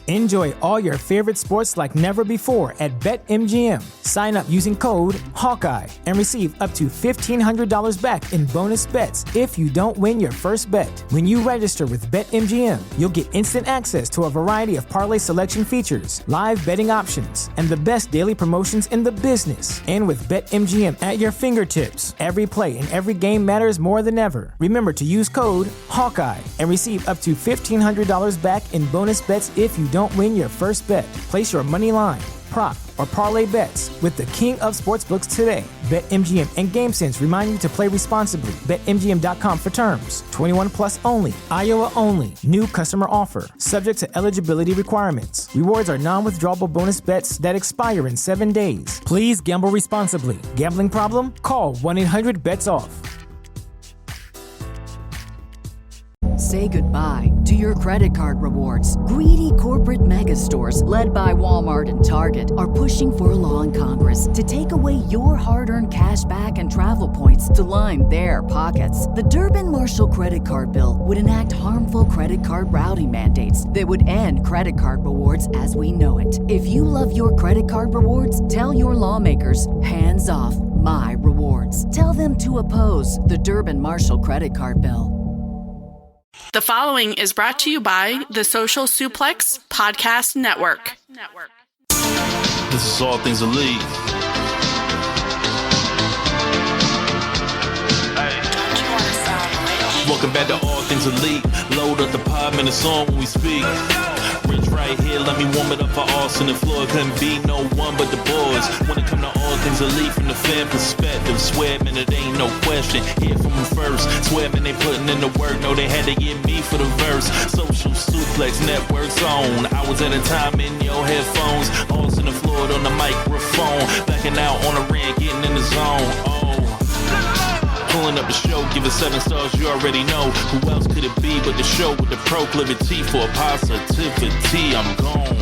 Enjoy all your favorite sports like never before at BetMGM. Sign up using code Hawkeye and receive up to $1,500 back in bonus bets if you don't win your first bet. When you register with BetMGM, you'll get instant access to a variety of parlay selection features, live betting options, and the best daily promotions in the business. And with BetMGM at your fingertips, every play and every game matters more than ever. Remember to use code Hawkeye and receive up to $1,500 back in bonus bets if you don't win your first bet. Place your money line, prop, or parlay bets with the king of sportsbooks today. BetMGM and GameSense remind you to play responsibly. BetMGM.com for terms. 21 plus only. Iowa only. New customer offer. Subject to eligibility requirements. Rewards are non-withdrawable bonus bets that expire in 7 days. Please gamble responsibly. Gambling problem? Call 1-800-BETS-OFF. Say goodbye to your credit card rewards. Greedy corporate mega stores, led by Walmart and Target, are pushing for a law in Congress to take away your hard-earned cash back and travel points to line their pockets. The Durbin-Marshall credit card bill would enact harmful credit card routing mandates that would end credit card rewards as we know it. If you love your credit card rewards, tell your lawmakers, hands off my rewards. Tell them to oppose the Durbin-Marshall credit card bill. The following is brought to you by the Social Suplex Podcast Network. This is All Things Elite. Welcome back to All Things Elite. Load up the pod, man, it's on when we speak. Rich right here, let me warm it up for Austin and Floyd. Couldn't be no one but the boys. When it come to All Things Elite from the fan perspective, swear, man, it ain't no question. Hear from them first. Swear, man, they putting in the work. No, they had to get me for the verse. Social Suplex Network's on. Hours at a time in your headphones. Austin and Floyd on the microphone. Backing out on the ring, getting in the zone. Pulling up the show, give it 7 stars, you already know. Who else could it be but the show with the proclivity for positivity? I'm gone.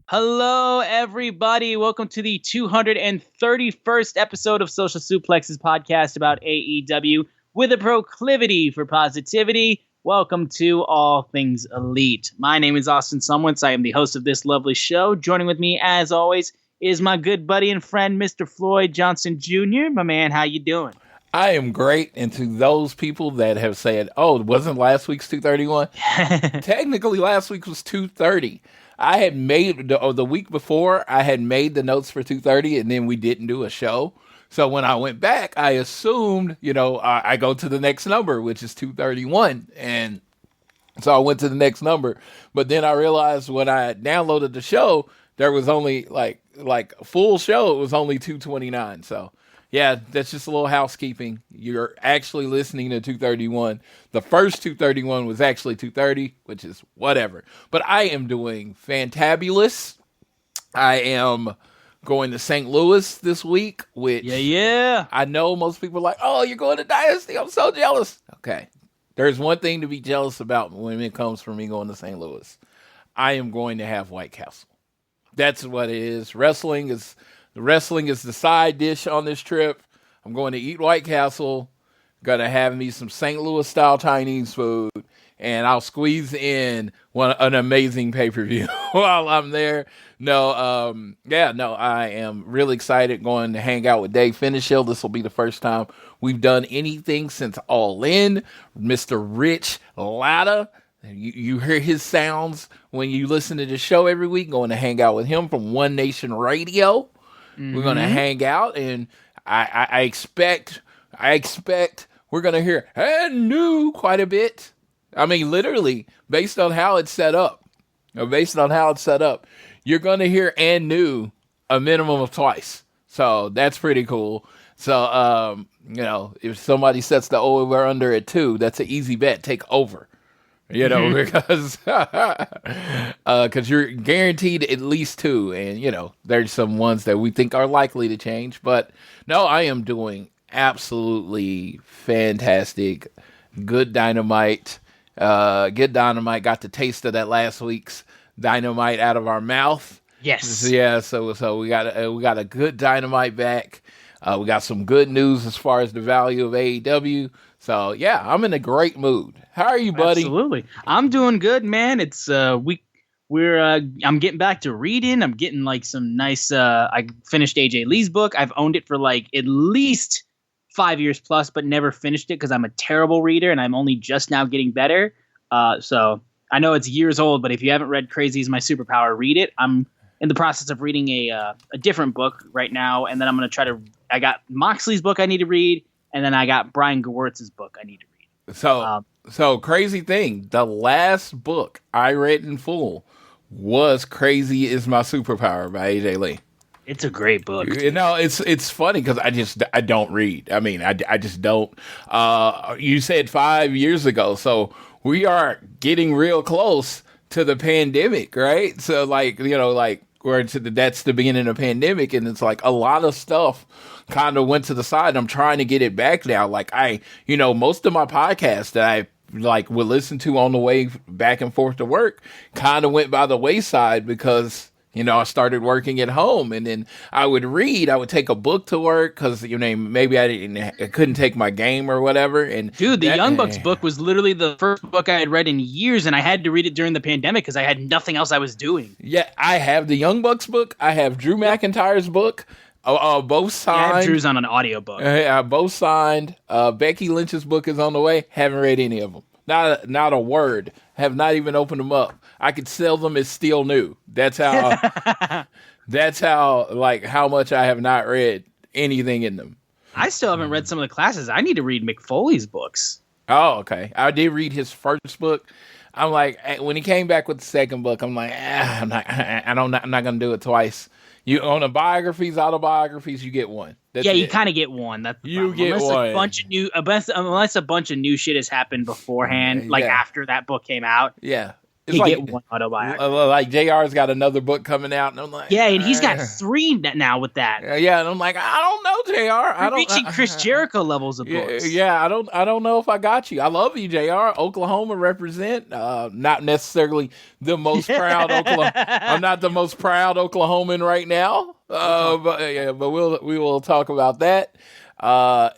Hello, everybody. Welcome to the 231st episode of Social Suplex's podcast about AEW with a proclivity for positivity. Welcome to All Things Elite. My name is Austin Sumwitz. I am the host of this lovely show. Joining with me, as always, is my good buddy and friend, Mr. Floyd Johnson Jr. My man, how you doing? I am great. And to those people that have said, oh, it wasn't last week's 231? Technically, last week was 230. I had made, the week before, I had made the notes for 230, and then we didn't do a show. So when I went back, I assumed, I go to the next number, which is 231. And so I went to the next number. But then I realized when I downloaded the show, there was only like a full show. It was only 229. So yeah, that's just a little housekeeping. You're actually listening to 231. The first 231 was actually 230, which is whatever. But I am doing fantabulous. I am going to St. Louis this week, which I know most people are like, oh, you're going to Dynasty. I'm so jealous. Okay. There's one thing to be jealous about when it comes from me going to St. Louis. I am going to have White Castle. That's what it is. Wrestling is the side dish on this trip. I'm going to eat White Castle. Going to have me some St. Louis style Chinese food. And I'll squeeze in an amazing pay-per-view while I'm there. I am really excited going to hang out with Dave Finishill. This will be the first time we've done anything since All In. Mr. Rich Latta. You hear his sounds when you listen to the show every week. Going to hang out with him from One Nation Radio. Mm-hmm. We're going to hang out, and I expect we're going to hear and new quite a bit. I mean, literally, based on how it's set up, you're going to hear and new a minimum of twice. So that's pretty cool. So, if somebody sets the over under at 2, that's an easy bet. Take over, because you're guaranteed at least 2. And, there's some ones that we think are likely to change. But no, I am doing absolutely fantastic. Good Dynamite. Good Dynamite. Got the taste of that last week's Dynamite out of our mouth. Yes. Yeah. So we got a good Dynamite back. We got some good news as far as the value of AEW. So yeah, I'm in a great mood. How are you, buddy? Absolutely. I'm doing good, man. It's I'm getting back to reading. I'm getting like some nice I finished AJ Lee's book. I've owned it for like at least 5 years plus, but never finished it because I'm a terrible reader and I'm only just now getting better. So I know it's years old, but if you haven't read Crazy Is My Superpower, read it. I'm in the process of reading a different book right now, and then I'm going to I got Moxley's book I need to read, and then I got Brian Gewirtz's book I need to read. So crazy thing, the last book I read in full was Crazy Is My Superpower by AJ Lee. It's a great book. You know, it's funny because I don't read. I mean, I just don't. You said 5 years ago, so we are getting real close to the pandemic, right? So like, you know, like that's the beginning of the pandemic, and it's like a lot of stuff kind of went to the side. I'm trying to get it back now. Like most of my podcasts that I like would listen to on the way back and forth to work kind of went by the wayside because I started working at home, and then I would read. I would take a book to work because maybe I couldn't take my game or whatever. And dude, the Young Bucks book was literally the first book I had read in years, and I had to read it during the pandemic because I had nothing else I was doing. Yeah, I have the Young Bucks book. I have Drew McIntyre's book. Both signed. Yeah, I have Drew's on an audiobook. Both signed. Becky Lynch's book is on the way. Haven't read any of them. Not a word. Have not even opened them up. I could sell them as still new. That's how. That's how. Like how much I have not read anything in them. I still haven't read some of the classes. I need to read McFoley's books. Oh, okay. I did read his first book. I'm like, when he came back with the second book, I'm like, I'm not gonna do it twice. You on the biographies, autobiographies, you get one. That's you kind of get one. That's you get unless one. Unless a bunch of new shit has happened beforehand, like after that book came out. Yeah. You get one autobiography. Like JR's got another book coming out, and I'm like, and he's got 3 now with that. Yeah, and I'm like, I don't know, JR. You're reaching Chris Jericho levels of books. Yeah, I don't know if I got you. I love you, JR. Oklahoma represent. Not necessarily the most proud Oklahoma. I'm not the most proud Oklahoman right now. But we will talk about that.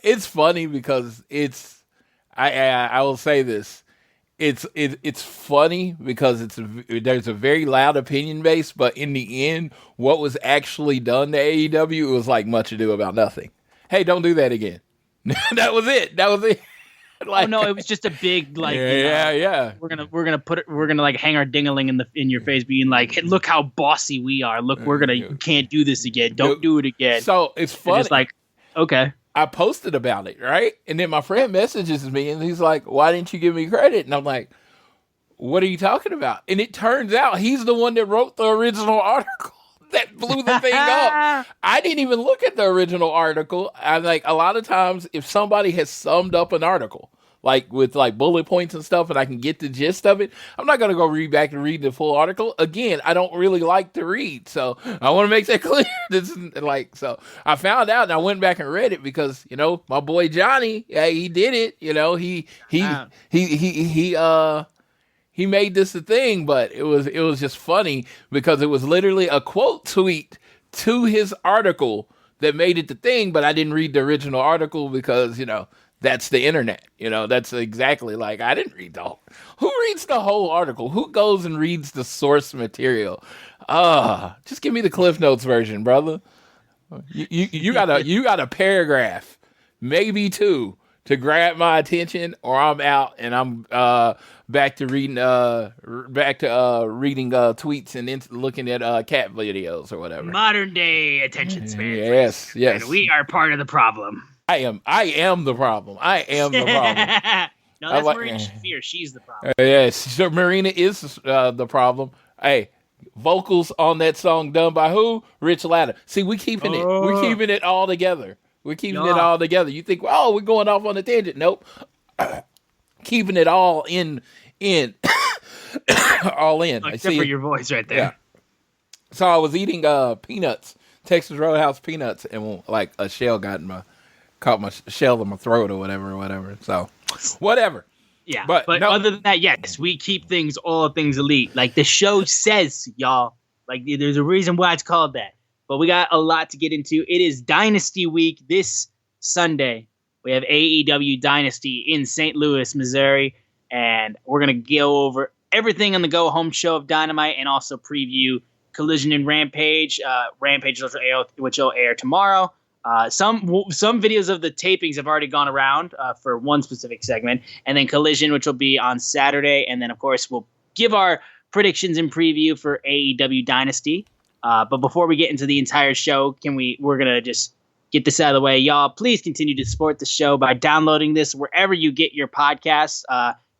It's funny because I will say this. It's funny because there's a very loud opinion base, but in the end, what was actually done to AEW, it was like much ado about nothing. Hey, don't do that again. That was it. Like, no, it was just a big like. Yeah. We're gonna like hang our dingaling in your face, being like, hey, look how bossy we are. Look, you can't do this again. Don't do it again. So it's funny. It's like, okay. I posted about it, right? And then my friend messages me, and he's like, why didn't you give me credit? And I'm like, what are you talking about? And it turns out he's the one that wrote the original article that blew the thing up. I didn't even look at the original article. I'm like, a lot of times, if somebody has summed up an article, like with like bullet points and stuff, and I can get the gist of it, I'm not going to go read the full article. Again, I don't really like to read, so I want to make that clear. This is like, so I found out and I went back and read it because, my boy Johnny, he did it. He made this a thing, but it was just funny because it was literally a quote tweet to his article that made it the thing, but I didn't read the original article because, that's the internet. That's exactly like, I didn't read who reads the whole article? Who goes and reads the source material? Just give me the Cliff Notes version, brother. You got a paragraph, maybe 2 to grab my attention, or I'm out and I'm back to reading tweets and looking at cat videos or whatever. Modern day attention span. Yes. And we are part of the problem. I am the problem. No, that's Marina Shafir. She's the problem. Yes, so Marina is the problem. Hey, vocals on that song done by who? Rich Latta. See, we're keeping it all together. We're keeping it all together. You think, we're going off on a tangent. Nope. Keeping it all in. All in. Except for your voice right there. Yeah. So I was eating peanuts, Texas Roadhouse peanuts, and like a shell caught my shell in my throat or whatever. So, whatever. Yeah, but other than that, yes, we keep all things elite. Like the show says, y'all. Like there's a reason why it's called that. but we got a lot to get into. It is Dynasty Week this Sunday. We have AEW Dynasty in St. Louis, Missouri, and we're going to go over everything on the go-home show of Dynamite and also preview Collision and Rampage. Rampage, which will air tomorrow. Some videos of the tapings have already gone around for one specific segment, and then Collision, which will be on Saturday, and then, of course, we'll give our predictions and preview for AEW Dynasty. But before we get into the entire show, we're going to just get this out of the way. Y'all, please continue to support the show by downloading this wherever you get your podcasts.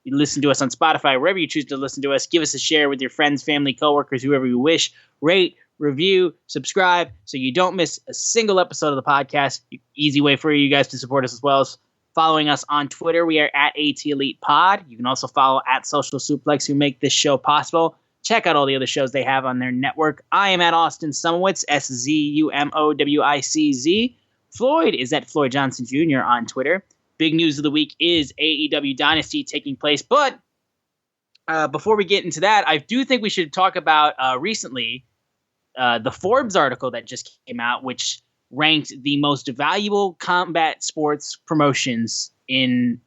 You listen to us on Spotify, wherever you choose to listen to us. Give us a share with your friends, family, coworkers, whoever you wish. Rate, review, subscribe, so you don't miss a single episode of the podcast. Easy way for you guys to support us as well as following us on Twitter. We are at ATElitePod. You can also follow at Social Suplex, who make this show possible. Check out all the other shows they have on their network. I am at Austin Sumowitz, SZUMOWICZ. Floyd is at Floyd Johnson Jr. on Twitter. Big news of the week is AEW Dynasty taking place. But before we get into that, I do think we should talk about recently the Forbes article that just came out, which ranked the most valuable combat sports promotions in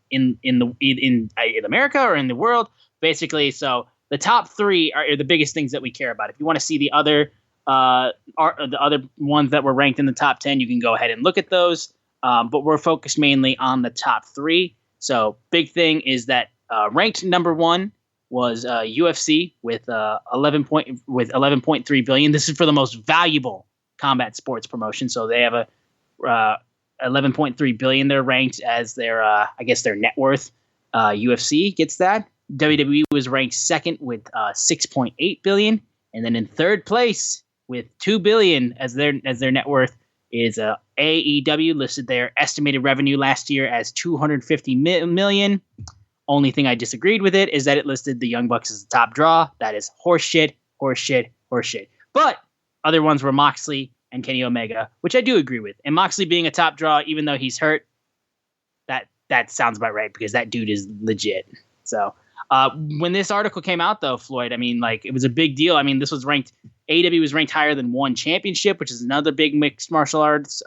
America or in the world, basically. So the top three are the biggest things that we care about. If you want to see the other ones that were ranked in the top 10, you can go ahead and look at those. But we're focused mainly on the top three. So big thing is that ranked number one was UFC with 11.3 billion. This is for the most valuable combat sports promotion. So they have a 11.3 billion. They're ranked as their their net worth. UFC gets that. WWE was ranked second with 6.8 billion, and then in third place with 2 billion as their net worth is AEW, listed their estimated revenue last year as 250 million. Only thing I disagreed with it is that it listed the Young Bucks as the top draw. That is horseshit. But other ones were Moxley and Kenny Omega, which I do agree with. And Moxley being a top draw, even though he's hurt, that sounds about right because that dude is legit. So when this article came out, though, Floyd, I mean, like, it was a big deal. I mean, this was ranked. AEW was ranked higher than One Championship, which is another big mixed martial arts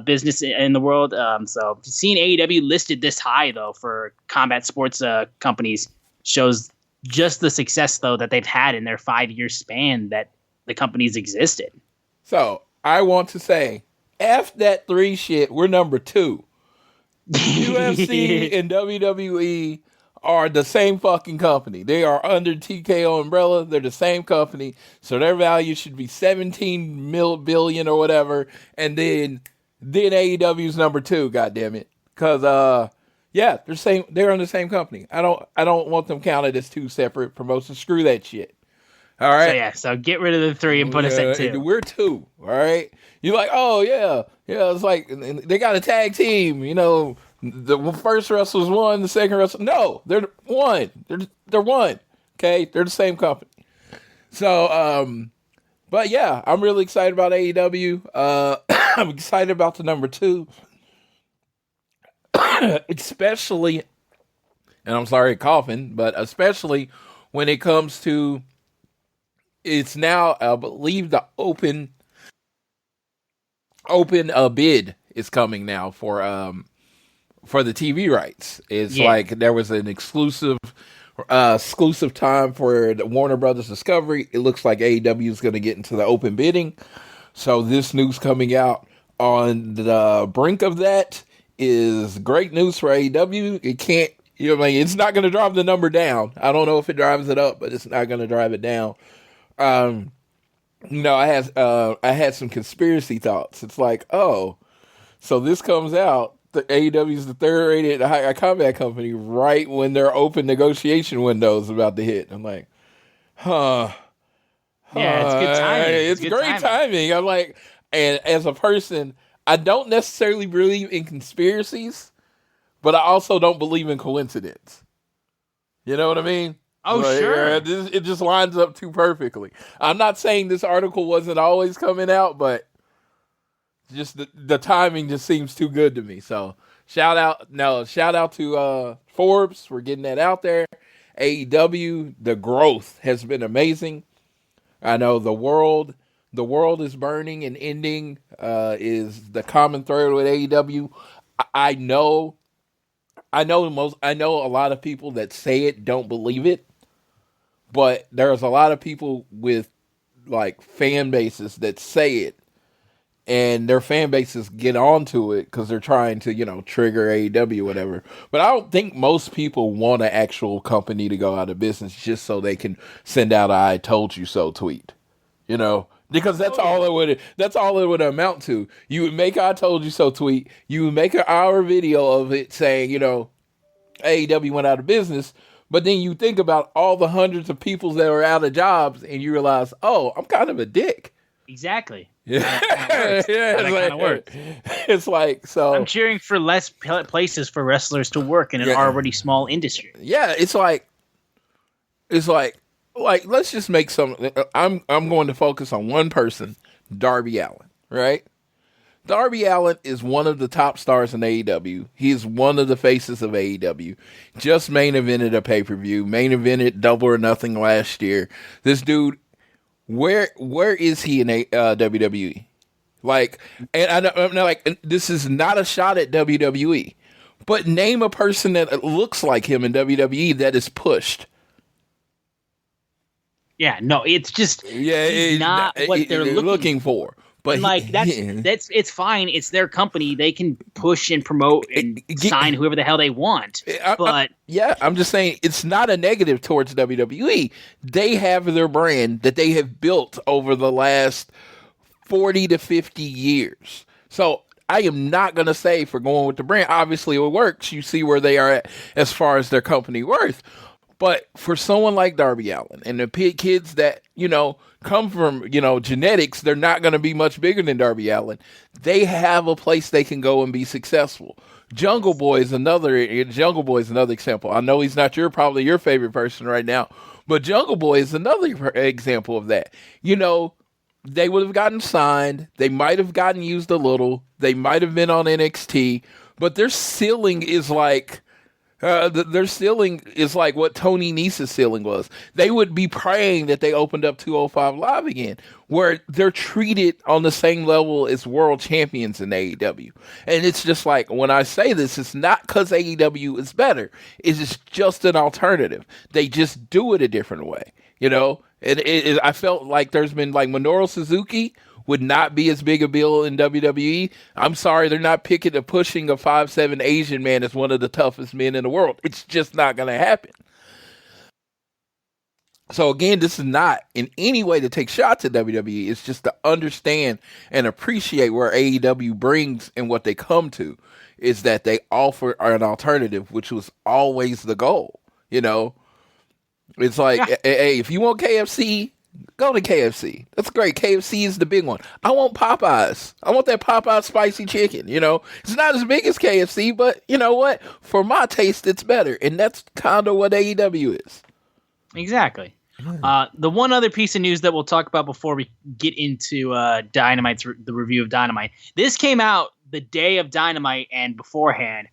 business in the world. So seeing AEW listed this high, though, for combat sports companies shows just the success, though, that they've had in their 5-year span that the companies existed. So I want to say, F that 3 shit, we're number 2. UFC and WWE are the same fucking company. They are under TKO umbrella. They're the same company. So their value should be 17 billion or whatever. And then AEW's number 2, goddammit. Because they're on the same company. I don't want them counted as 2 separate promotions. Screw that shit. All right. So get rid of the 3 and put us at 2. We're 2. All right. You're like, oh yeah. It's like they got a tag team. You know, the first wrestler's 1, the second wrestler. No, they're 1. They're 1. Okay, they're the same company. So, but yeah, I'm really excited about AEW. I'm excited about the number 2, especially. And I'm sorry, coughing, but especially when it comes to. It's now, I believe, the open bid is coming now for the TV rights. It's like there was an exclusive time for the Warner Brothers Discovery. It looks like AEW is going to get into the open bidding. So this news coming out on the brink of that is great news for AEW. It can't, it's not going to drive the number down. I don't know if it drives it up, but it's not going to drive it down. I had some conspiracy thoughts. It's like, oh, so this comes out, the AEW is the third rated high combat company right when their open negotiation window is about to hit. I'm like, yeah, it's good timing. It's great timing. I'm like, and as a person, I don't necessarily believe in conspiracies, but I also don't believe in coincidence. You know what I mean? Oh, sure. It just lines up too perfectly. I'm not saying this article wasn't always coming out, but just the timing just seems too good to me. So shout out to Forbes. We're getting that out there. AEW, the growth has been amazing. I know the world the world is burning and ending is the common thread with AEW. I know a lot of people that say it don't believe it, but there's a lot of people with like fan bases that say it, and their fan bases get onto it because they're trying to, trigger AEW or whatever. But I don't think most people want an actual company to go out of business just so they can send out a "I told you so" tweet, because that's all it would amount to. You would make "I told you so" tweet, you would make an hour video of it saying, AEW went out of business, but then you think about all the hundreds of people that are out of jobs and you realize, oh, I'm kind of a dick. Exactly. Yeah, that kind of works. It's like, so I'm cheering for less places for wrestlers to work in an already small industry. Yeah, it's like let's just make some. I'm going to focus on one person, Darby Allin, right? Darby Allin is one of the top stars in AEW. He is one of the faces of AEW. Just main evented a pay-per-view. Main evented Double or Nothing last year. This dude, where is he in WWE? Like, and I'm not like, this is not a shot at WWE, but name a person that looks like him in WWE that is pushed. Yeah, no, it's just not what they're looking for. But that's it's fine. It's their company. They can push and promote and sign whoever the hell they want. I'm just saying it's not a negative towards WWE. They have their brand that they have built over the last 40 to 50 years. So I am not going to say for going with the brand. Obviously, it works. You see where they are at as far as their company worth. But for someone like Darby Allin and the kids that, come from, genetics, they're not going to be much bigger than Darby Allin. They have a place they can go and be successful. Jungle Boy is another example. I know he's not probably your favorite person right now, but Jungle Boy is another example of that. They would have gotten signed. They might have gotten used a little. They might have been on NXT, but their ceiling is like, their ceiling is like what Tony Nese's ceiling was. They would be praying that they opened up 205 Live again, where they're treated on the same level as world champions in AEW. And it's just like, when I say this, it's not because AEW is better. It's just an alternative. They just do it a different way, I felt like there's been like Minoru Suzuki would not be as big a deal in WWE. I'm sorry, they're not pushing a 5'7" Asian man as one of the toughest men in the world. It's just not going to happen. So again, this is not in any way to take shots at WWE. It's just to understand and appreciate where AEW brings and what they come to is that they offer an alternative, which was always the goal. It's like, hey, if you want KFC, go to KFC. That's great. KFC is the big one. I want Popeyes. I want that Popeyes spicy chicken. It's not as big as KFC, but you know what? For my taste, it's better. And that's kind of what AEW is. Exactly. The one other piece of news that we'll talk about before we get into the review of Dynamite. This came out the day of Dynamite and beforehand.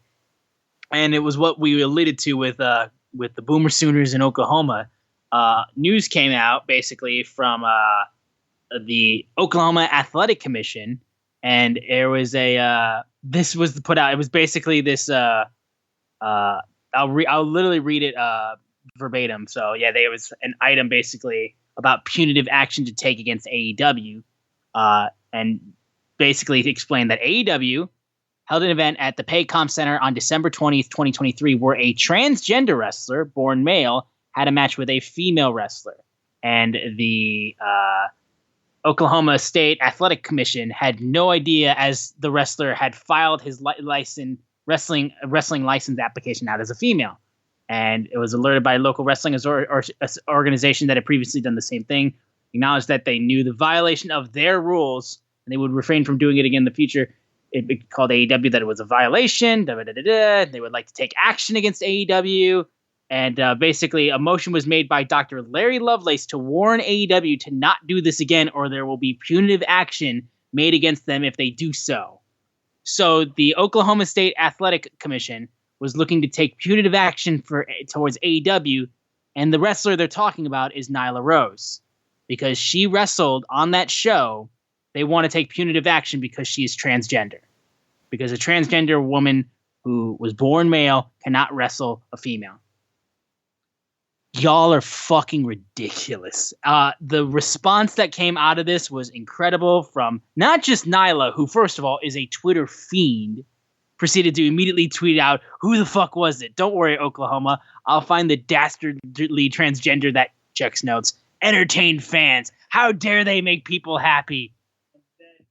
And it was what we alluded to with the Boomer Sooners in Oklahoma. News came out basically from the Oklahoma Athletic Commission, and there was this was put out. It was basically this. I'll literally read it verbatim. So yeah, there was an item basically about punitive action to take against AEW, and basically explained that AEW held an event at the Paycom Center on December 20th, 2023, where a transgender wrestler, born male, had a match with a female wrestler. And the Oklahoma State Athletic Commission had no idea, as the wrestler had filed his wrestling license application out as a female. And it was alerted by a local wrestling organization that had previously done the same thing, acknowledged that they knew the violation of their rules and they would refrain from doing it again in the future. It called AEW that it was a violation. They would like to take action against AEW. And basically, a motion was made by Dr. Larry Lovelace to warn AEW to not do this again, or there will be punitive action made against them if they do so. So the Oklahoma State Athletic Commission was looking to take punitive action towards AEW, and the wrestler they're talking about is Nyla Rose. because she wrestled on that show, they want to take punitive action because she is transgender. Because a transgender woman who was born male cannot wrestle a female. Y'all are fucking ridiculous. The response that came out of this was incredible from not just Nyla, who, first of all, is a Twitter fiend, proceeded to immediately tweet out, who the fuck was it? Don't worry, Oklahoma. I'll find the dastardly transgender that checks notes. Entertain fans. How dare they make people happy? And then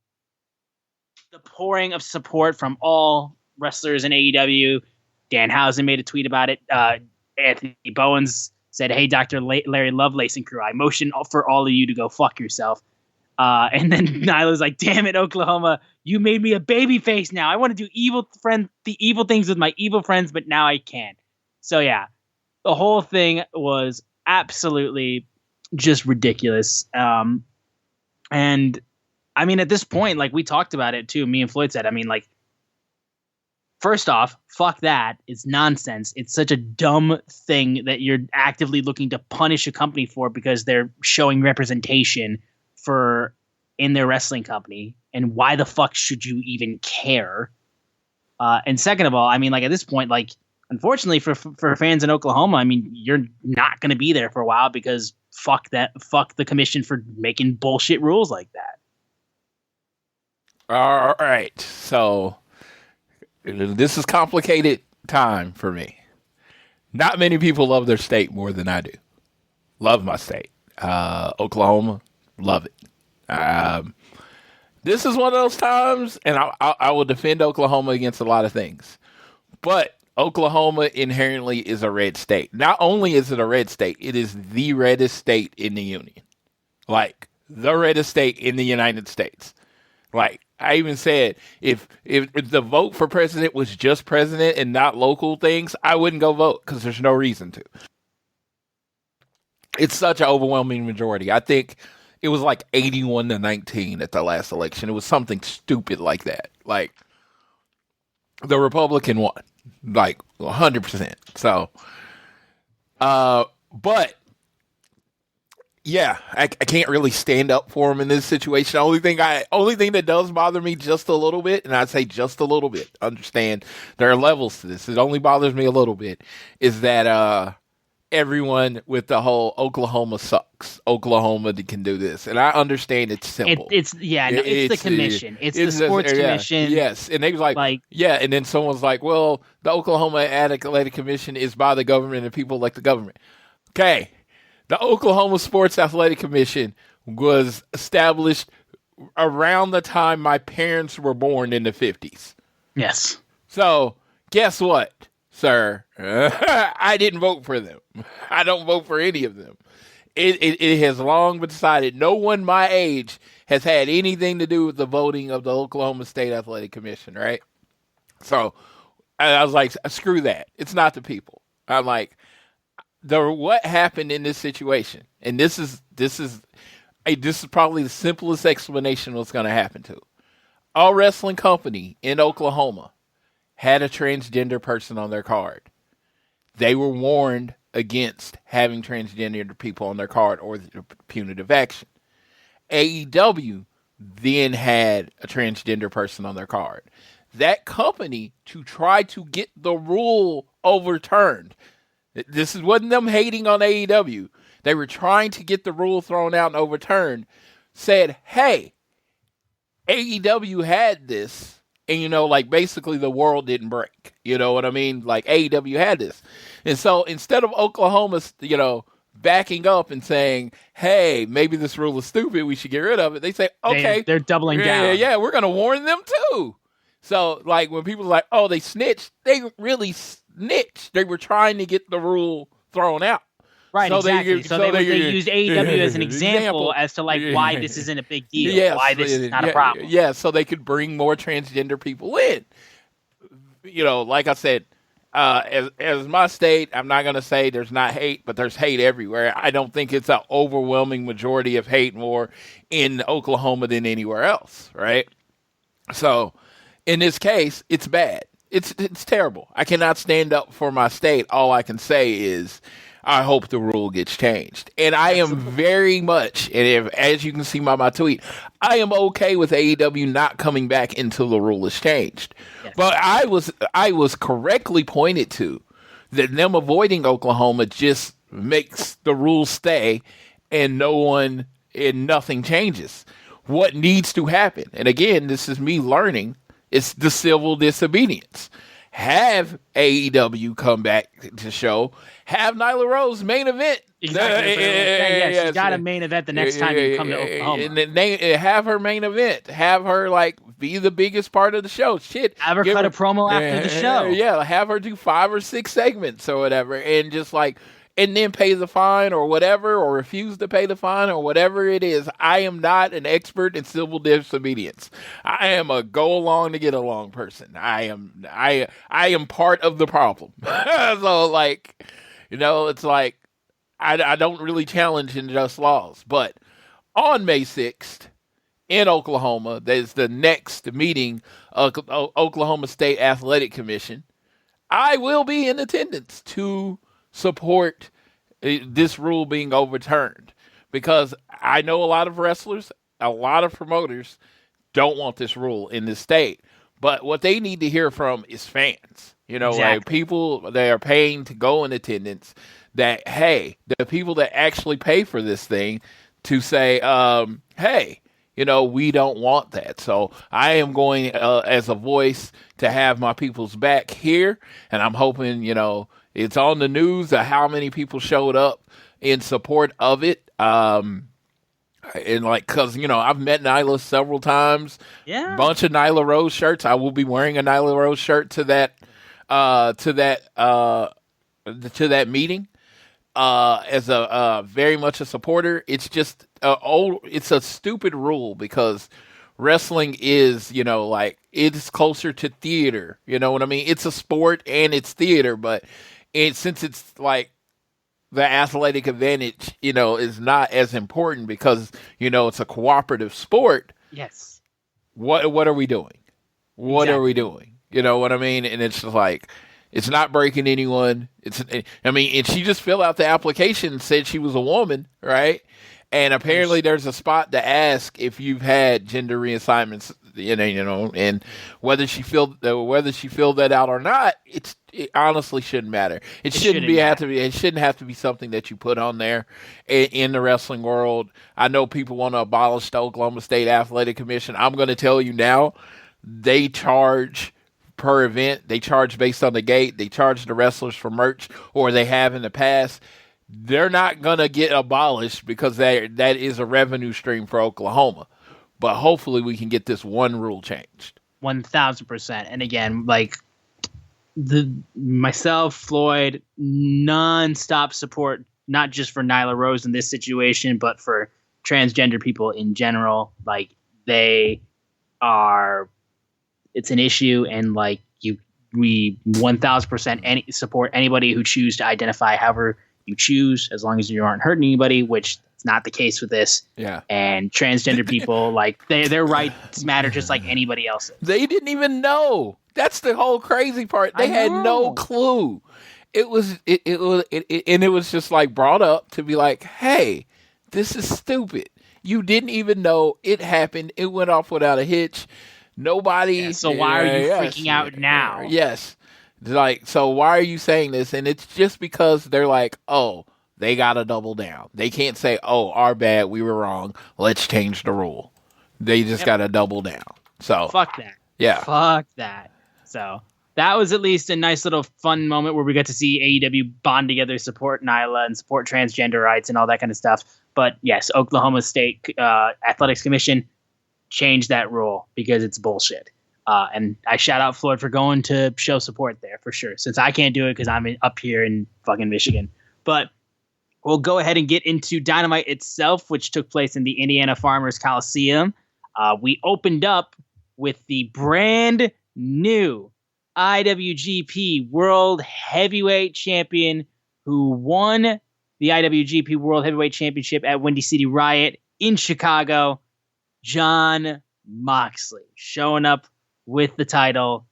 the pouring of support from all wrestlers in AEW. Danhausen made a tweet about it. Anthony Bowens said, hey, Dr. Larry Lovelace and crew, I motion for all of you to go fuck yourself. And then Nyla's like, damn it, Oklahoma, you made me a baby face now. I want to do the evil things with my evil friends, but now I can't. So yeah, the whole thing was absolutely just ridiculous. And I mean, at this point, like we talked about it too, me and Floyd said, I mean, like, first off, fuck that. It's nonsense. It's such a dumb thing that you're actively looking to punish a company for because they're showing representation in their wrestling company. And why the fuck should you even care? And second of all, I mean, like at this point, like unfortunately for fans in Oklahoma, I mean, you're not going to be there for a while because fuck the commission for making bullshit rules like that. All right. So this is complicated time for me. Not many people love their state more than I do. Love my state. Oklahoma, love it. This is one of those times, and I will defend Oklahoma against a lot of things. But Oklahoma inherently is a red state. Not only is it a red state, it is the reddest state in the union. Like, the reddest state in the United States. Like, I even said, if the vote for president was just president and not local things, I wouldn't go vote because there's no reason to. It's such an overwhelming majority. I think it was like 81-19 at the last election. It was something stupid like that. Like, the Republican won, like 100%. So, but yeah, I can't really stand up for him in this situation. Only thing that does bother me just a little bit, and I'd say just a little bit, understand there are levels to this. It only bothers me a little bit, is that everyone with the whole Oklahoma sucks. Oklahoma can do this, and I understand it's simple. It's the commission. It's the sports commission. Yes, and they was like, yeah, and then someone's like, well, the Oklahoma Athletic Commission is by the government, and people elect the government. Okay. The Oklahoma Sports Athletic Commission was established around the time my parents were born in the 50s. Yes. So, guess what, sir? I didn't vote for them. I don't vote for any of them. It has long been decided no one my age has had anything to do with the voting of the Oklahoma State Athletic Commission, right? So, I was like, screw that. It's not the people. I'm like, what happened in this situation, and this is probably the simplest explanation of what's going to happen to. A wrestling company in Oklahoma had a transgender person on their card. They were warned against having transgender people on their card or the punitive action. AEW then had a transgender person on their card. That company, to try to get the rule overturned, this wasn't them hating on AEW. They were trying to get the rule thrown out and overturned. Said, hey, AEW had this. And, like basically the world didn't break. You know what I mean? Like AEW had this. And so instead of Oklahoma, backing up and saying, hey, maybe this rule is stupid, we should get rid of it. They say, okay. They're doubling down. Yeah, we're going to warn them too. So like when people are like, oh, they snitched, they really snitched. They were trying to get the rule thrown out. Right, so exactly. They used AEW as an example as to like why this isn't a big deal, why this is not a problem. Yeah, so they could bring more transgender people in. Like I said, as my state, I'm not going to say there's not hate, but there's hate everywhere. I don't think it's an overwhelming majority of hate more in Oklahoma than anywhere else, right? So in this case, it's bad. It's terrible. I cannot stand up for my state. All I can say is I hope the rule gets changed. And I am very much, and as you can see by my tweet, I am okay with AEW not coming back until the rule is changed. Yes. But I was correctly pointed to that them avoiding Oklahoma just makes the rules stay and nothing changes. What needs to happen, and again, this is me learning, it's the civil disobedience. Have AEW come back to show. Have Nyla Rose main event. Exactly. She's got a main event the next time you come to Oklahoma. Have her main event. Have her be the biggest part of the show. Shit. Have her cut a promo after the show. Yeah, have her do 5 or 6 segments or whatever, and just and then pay the fine or whatever, or refuse to pay the fine or whatever it is. I am not an expert in civil disobedience. I am a go along to get along person. I am part of the problem. So it's I don't really challenge unjust laws. But on May 6th in Oklahoma, there's the next meeting of Oklahoma State Athletic Commission. I will be in attendance to support this rule being overturned, because I know a lot of wrestlers, a lot of promoters don't want this rule in this state. But what they need to hear from is fans. People they are paying to go in attendance, that, hey, the people that actually pay for this thing to say, hey, we don't want that. So I am going as a voice to have my people's back here. And I'm hoping, it's on the news of how many people showed up in support of it. And cause I've met Nyla several times. Yeah. Bunch of Nyla Rose shirts. I will be wearing a Nyla Rose shirt to that meeting. As a very much a supporter. It's just it's a stupid rule, because wrestling is, it's closer to theater. You know what I mean? It's a sport and it's theater, but since it's the athletic advantage, is not as important, because, it's a cooperative sport. Yes. What are we doing? What are we doing? You know what I mean? And it's just it's not breaking anyone. And she just filled out the application and said she was a woman, right? And apparently there's a spot to ask if you've had gender reassignments, and whether she filled that out or not, it honestly shouldn't matter. It shouldn't have to be something that you put on there in the wrestling world. I know people want to abolish the Oklahoma State Athletic Commission. I'm going to tell you now, they charge per event. They charge based on the gate. They charge the wrestlers for merch, or they have in the past. They're not going to get abolished, because that is a revenue stream for Oklahoma. But hopefully we can get this one rule changed. 1,000%. And again, myself, Floyd, nonstop support, not just for Nyla Rose in this situation, but for transgender people in general. It's an issue, and we 1,000% support anybody who choose to identify however you choose, as long as you aren't hurting anybody, which is not the case with this. Yeah. And transgender people, their rights matter just like anybody else's. They didn't even know. That's the whole crazy part. They had no clue. It was just brought up to be hey, this is stupid. You didn't even know it happened. It went off without a hitch. Nobody. Yeah, so why are you freaking out now? Yes. So why are you saying this? And it's just because they're oh, they got to double down. They can't say, oh, our bad, we were wrong, let's change the rule. They just got to double down. So fuck that. Yeah. Fuck that. So that was at least a nice little fun moment where we got to see AEW bond together, support Nyla, and support transgender rights and all that kind of stuff. But yes, Oklahoma State Athletics Commission changed that rule, because it's bullshit. And I shout out Floyd for going to show support there, for sure, since I can't do it because I'm up here in fucking Michigan. But we'll go ahead and get into Dynamite itself, which took place in the Indiana Farmers Coliseum. We opened up with the brand new IWGP World Heavyweight Champion, who won the IWGP World Heavyweight Championship at Windy City Riot in Chicago, Jon Moxley, showing up with the title.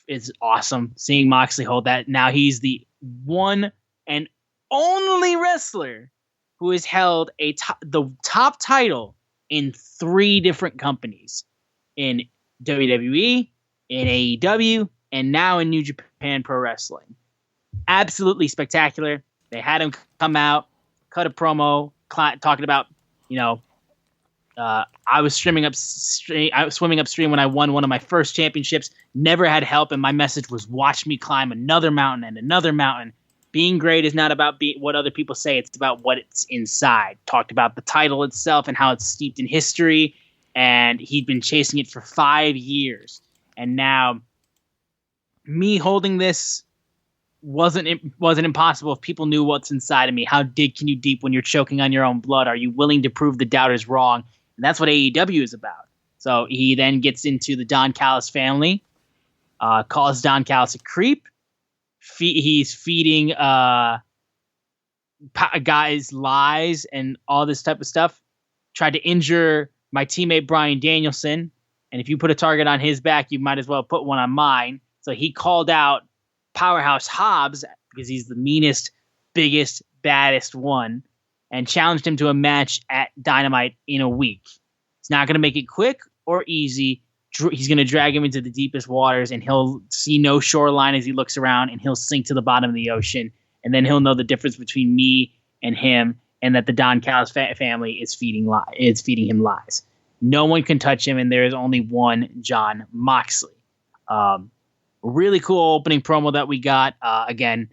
Is awesome seeing Moxley hold that. Now he's the one and only wrestler who has held the top title in 3 different companies, in WWE, in AEW, and now in New Japan Pro Wrestling. Absolutely spectacular. They had him come out, cut a promo, talking about, I was swimming upstream when I won one of my first championships. Never had help, and my message was, watch me climb another mountain and another mountain. Being great is not about what other people say. It's about what it's inside. Talked about the title itself and how it's steeped in history, and he'd been chasing it for 5 years. And now, me holding this wasn't impossible if people knew what's inside of me. How deep can you deep when you're choking on your own blood? Are you willing to prove the doubters wrong? And that's what AEW is about. So he then gets into the Don Callis family, calls Don Callis a creep. He's feeding guys lies and all this type of stuff. Tried to injure my teammate Bryan Danielson. And if you put a target on his back, you might as well put one on mine. So he called out Powerhouse Hobbs, because he's the meanest, biggest, baddest one, and challenged him to a match at Dynamite in a week. He's not going to make it quick or easy. He's going to drag him into the deepest waters, and he'll see no shoreline as he looks around, and he'll sink to the bottom of the ocean. And then he'll know the difference between me and him, and that the Don Callis family is feeding him lies. No one can touch him, and there is only one Jon Moxley. Really cool opening promo that we got. Again,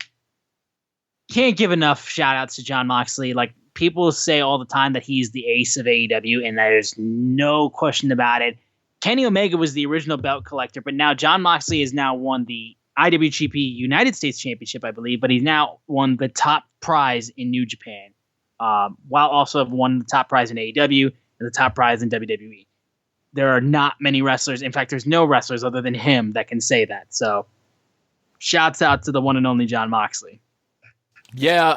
can't give enough shout outs to Jon Moxley. Like, people say all the time that he's the ace of AEW, and there's no question about it. Kenny Omega was the original belt collector, but now Jon Moxley has now won the IWGP United States Championship, I believe, but he's now won the top prize in New Japan, while also have won the top prize in AEW and the top prize in WWE. There are not many wrestlers. In fact, there's no wrestlers other than him that can say that. So, shouts out to the one and only Jon Moxley. Yeah,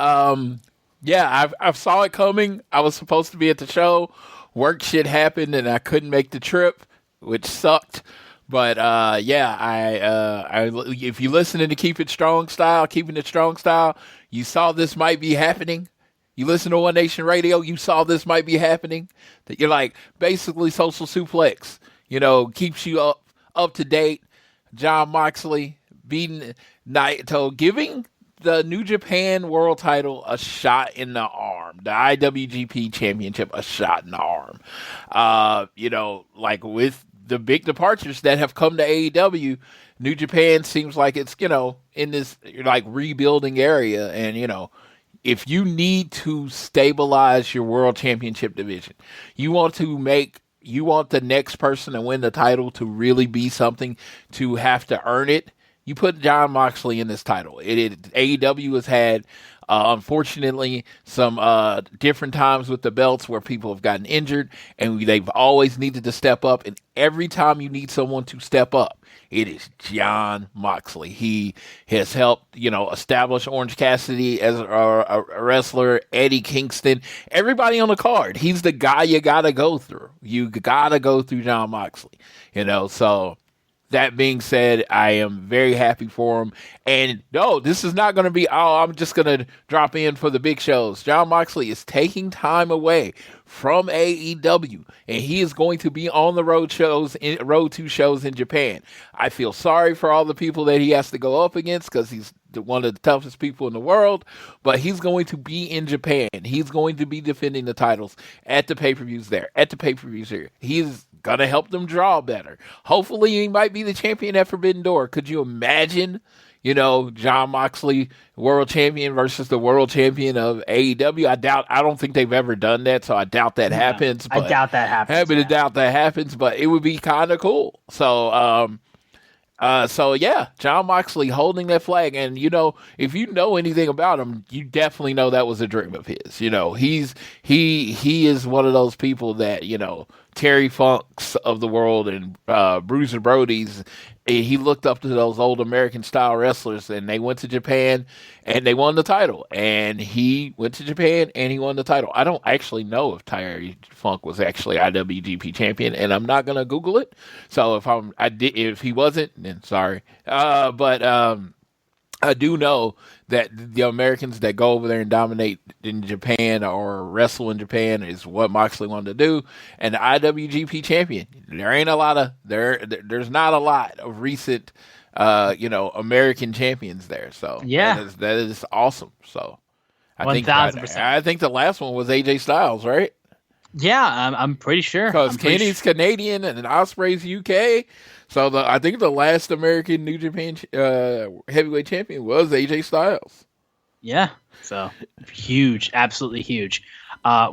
I saw it coming. I was supposed to be at the show. Work shit happened, and I couldn't make the trip, which sucked. But if you listening to Keeping It Strong Style, you saw this might be happening. You listen to One Nation Radio, you saw this might be happening. That you're like, basically Social Suplex, keeps you up to date. Jon Moxley beating Naito, giving the New Japan World Title a shot in the arm. The IWGP Championship a shot in the arm. Like with the big departures that have come to AEW, New Japan seems like it's, in this like rebuilding area, and if you need to stabilize your world championship division, you want the next person to win the title to really be something, to have to earn it, you put Jon Moxley in this title. AEW has had, unfortunately, some different times with the belts where people have gotten injured, and they've always needed to step up. And every time you need someone to step up, it is Jon Moxley. He has helped, establish Orange Cassidy as a wrestler, Eddie Kingston, everybody on the card. He's the guy you got to go through. You got to go through Jon Moxley, so... That being said, I am very happy for him. And no, this is not going to be, I'm just going to drop in for the big shows. Jon Moxley is taking time away from AEW, and he is going to be on the road to shows in Japan. I feel sorry for all the people that he has to go up against, because he's one of the toughest people in the world, but he's going to be in Japan. He's going to be defending the titles at the pay-per-views there, He's going to help them draw better. Hopefully he might be the champion at Forbidden Door. Could you imagine, Jon Moxley, world champion versus the world champion of AEW? I don't think they've ever done that, so I doubt that happens. I doubt that happens. But it would be kind of cool. So Jon Moxley holding that flag. And, if you know anything about him, you definitely know that was a dream of his. He is one of those people that, Terry Funks of the world and Bruiser Brody's, he looked up to those old American style wrestlers, and they went to Japan and they won the title. And he went to Japan and he won the title. I don't actually know if Terry Funk was actually IWGP champion, and I'm not gonna Google it. So if he wasn't, then sorry. I do know that the Americans that go over there and dominate in Japan or wrestle in Japan is what Moxley wanted to do. And the IWGP champion, there's not a lot of recent, American champions there. So that is awesome. So I 1,000%. I think the last one was AJ Styles, right? Yeah, I'm pretty sure. Because Kenny's Canadian and Ospreay's UK. So I think the last American New Japan heavyweight champion was AJ Styles. Yeah, so huge, absolutely huge.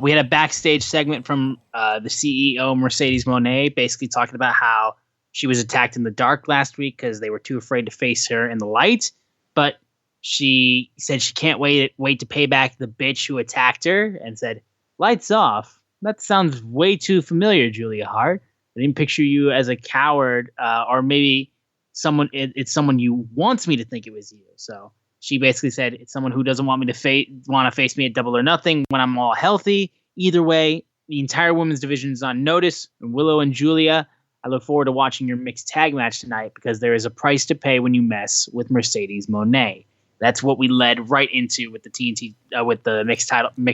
We had a backstage segment from the CEO, Mercedes Moné, basically talking about how she was attacked in the dark last week because they were too afraid to face her in the light. But she said she can't wait to pay back the bitch who attacked her, and said, "Lights off. That sounds way too familiar, Julia Hart. I didn't picture you as a coward, or maybe it's someone you wants me to think it was you." So she basically said it's someone who doesn't want me to want to face me at Double or Nothing when I'm all healthy. Either way, the entire women's division is on notice. And Willow and Julia, I look forward to watching your mixed tag match tonight, because there is a price to pay when you mess with Mercedes Moné. That's what we led right into with the TNT with the mixed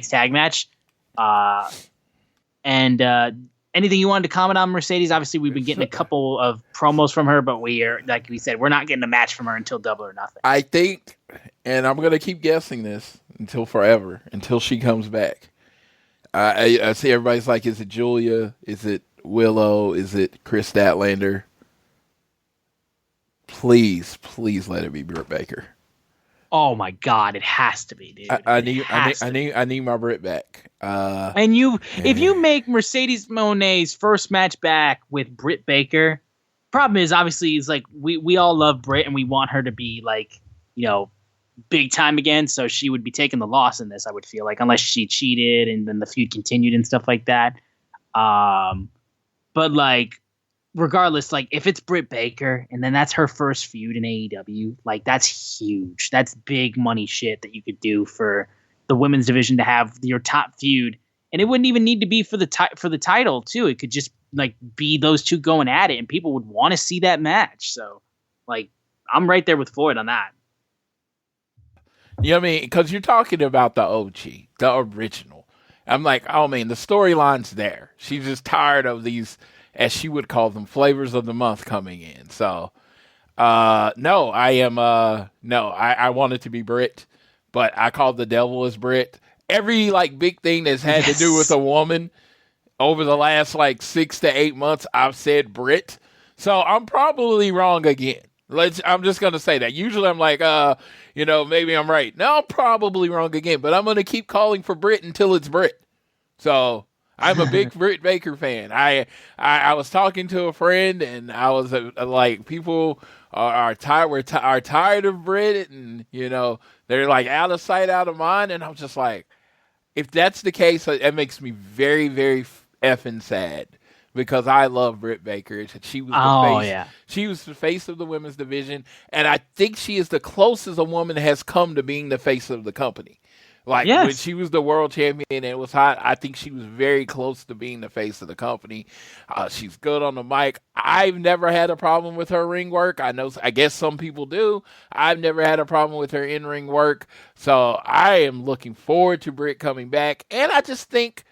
tag match. Anything you wanted to comment on Mercedes? Obviously, we've been getting a couple of promos from her, but like we said, we're not getting a match from her until Double or Nothing. I think, and I'm going to keep guessing this until forever, until she comes back. I see everybody's like, is it Julia? Is it Willow? Is it Chris Statlander? Please let it be Britt Baker. Oh my God, it has to be, dude. I need my Britt back. If you make Mercedes Moné's first match back with Britt Baker, problem is obviously is like we all love Britt and we want her to be like, big time again. So she would be taking the loss in this, I would feel like, unless she cheated and then the feud continued and stuff like that. But like, regardless, like if it's Britt Baker and then that's her first feud in AEW, like that's huge. That's big money shit that you could do for the women's division to have your top feud, and it wouldn't even need to be for the title too. It could just like be those two going at it, and people would want to see that match. So, like, I'm right there with Floyd on that. You know what I mean? Because you're talking about the OG, the original. I'm like, oh man, the storyline's there. She's just tired of these, as she would call them, flavors of the month coming in. So, I want it to be Britt, but I call the devil as Britt. Every like big thing that's had to do with a woman over the last like 6 to 8 months, I've said Britt. So I'm probably wrong again. I'm just going to say that. Usually I'm like, maybe I'm right. No, I'm probably wrong again, but I'm going to keep calling for Britt until it's Britt. So I'm a big Britt Baker fan. I was talking to a friend, and I was like, people are tired of Britt, and they're like out of sight, out of mind, and I'm just like, if that's the case, it makes me very, very effing sad, because I love Britt Baker. She was the face. Yeah. She was the face of the women's division, and I think she is the closest a woman has come to being the face of the company. Like, when she was the world champion and it was hot, I think she was very close to being the face of the company. She's good on the mic. I've never had a problem with her ring work. I guess some people do. I've never had a problem with her in-ring work. So I am looking forward to Britt coming back. And I just think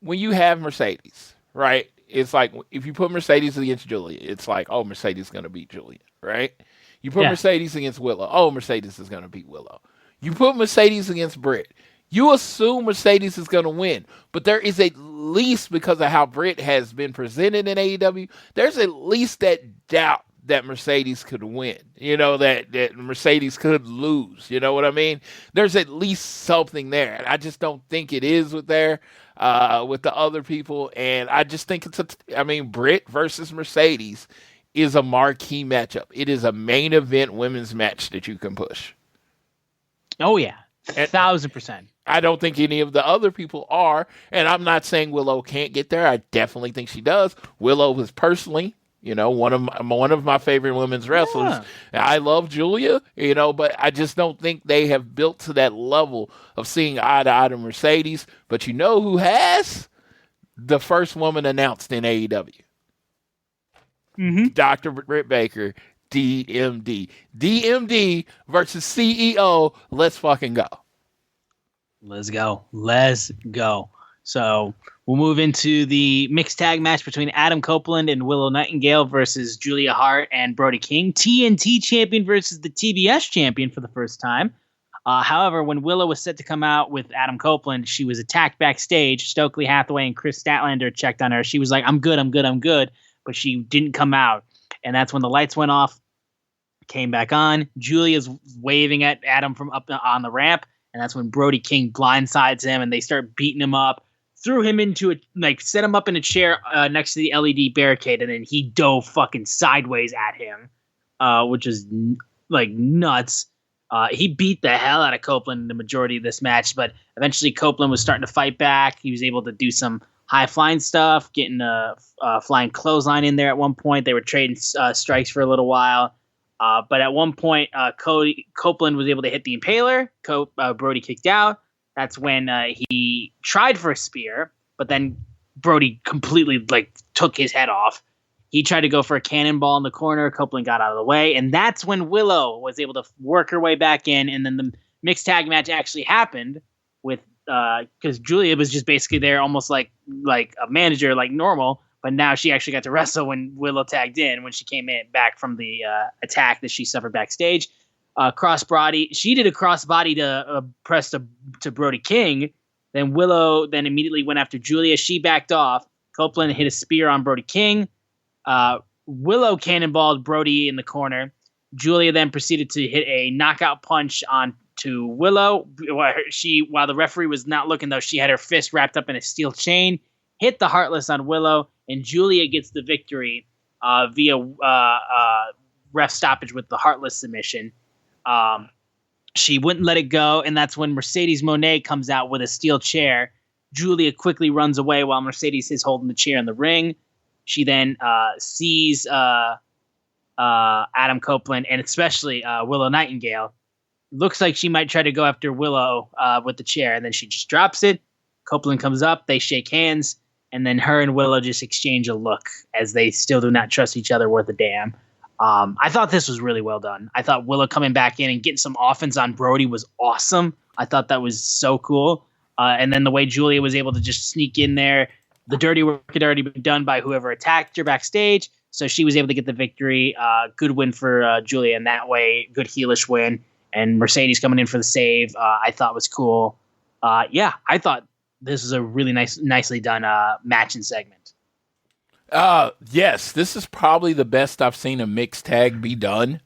when you have Mercedes, right, it's like if you put Mercedes against Julia, it's like, oh, Mercedes is going to beat Julia, right? You put Mercedes against Willow, oh, Mercedes is going to beat Willow. You put Mercedes against Britt, you assume Mercedes is going to win. But there is at least, because of how Britt has been presented in AEW, there's at least that doubt that Mercedes could win. That Mercedes could lose. You know what I mean? There's at least something there. And I just don't think it is with the other people. And I just think Britt versus Mercedes is a marquee matchup. It is a main event women's match that you can push. Oh, yeah. 1,000%. I don't think any of the other people are, and I'm not saying Willow can't get there. I definitely think she does. Willow is personally, one of my favorite women's wrestlers. Yeah. I love Julia, but I just don't think they have built to that level of seeing eye to eye to Mercedes. But who has? The first woman announced in AEW. Mm-hmm. Dr. Britt Baker. DMD. DMD versus CEO. Let's fucking go. Let's go. So we'll move into the mixed tag match between Adam Copeland and Willow Nightingale versus Julia Hart and Brody King. TNT champion versus the TBS champion for the first time. However, when Willow was set to come out with Adam Copeland, she was attacked backstage. Stokely Hathaway and Chris Statlander checked on her. She was like, I'm good. But she didn't come out. And that's when the lights went off, came back on. Julia's waving at Adam from up on the ramp. And that's when Brody King blindsides him and they start beating him up. Threw him into set him up in a chair next to the LED barricade, and then he dove fucking sideways at him, which is nuts. He beat the hell out of Copeland in the majority of this match, but eventually Copeland was starting to fight back. He was able to do some high flying stuff, getting a flying clothesline in there at one point. They were trading strikes for a little while. But at one point, Copeland was able to hit the Impaler. Brody kicked out. That's when he tried for a spear, but then Brody completely took his head off. He tried to go for a cannonball in the corner. Copeland got out of the way, and that's when Willow was able to work her way back in. And then the mixed tag match actually happened with because Julia was just basically there, almost like a manager, like normal. But now she actually got to wrestle when Willow tagged in when she came in back from the attack that she suffered backstage. Crossbody. She did a crossbody to press to Brody King. Then Willow then immediately went after Julia. She backed off. Copeland hit a spear on Brody King. Willow cannonballed Brody in the corner. Julia then proceeded to hit a knockout punch onto Willow. While the referee was not looking, though, she had her fist wrapped up in a steel chain, hit the Heartless on Willow, and Julia gets the victory via ref stoppage with the Heartless submission. She wouldn't let it go, and that's when Mercedes Moné comes out with a steel chair. Julia quickly runs away while Mercedes is holding the chair in the ring. She then sees Adam Copeland and especially Willow Nightingale. Looks like she might try to go after Willow with the chair, and then she just drops it. Copeland comes up, they shake hands, and then her and Willow just exchange a look as they still do not trust each other worth a damn. I thought this was really well done. I thought Willow coming back in and getting some offense on Brody was awesome. I thought that was so cool. And then the way Julia was able to just sneak in there, the dirty work had already been done by whoever attacked her backstage, so she was able to get the victory. Good win for Julia in that way. Good heelish win. And Mercedes coming in for the save, I thought was cool. I thought this was a really nicely done match and segment. Yes, this is probably the best I've seen a mixed tag be done.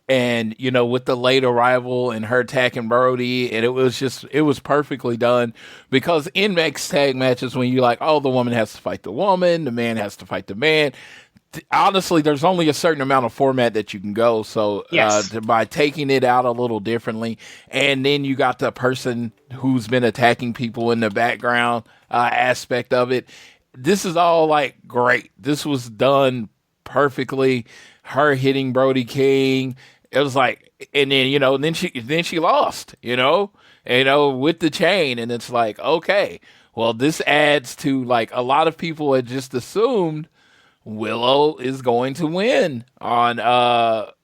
And, with the late arrival and her attacking Brody, and it was perfectly done, because in mixed tag matches, when you're like, the woman has to fight the woman, the man has to fight the man, honestly, there's only a certain amount of format that you can go. So yes. By taking it out a little differently, and then you got the person who's been attacking people in the background aspect of it, this is all great. This was done perfectly. Her hitting Brody King. It was and then, then she lost, with the chain. And it's okay, well, this adds to a lot of people had just assumed Willow is going to win on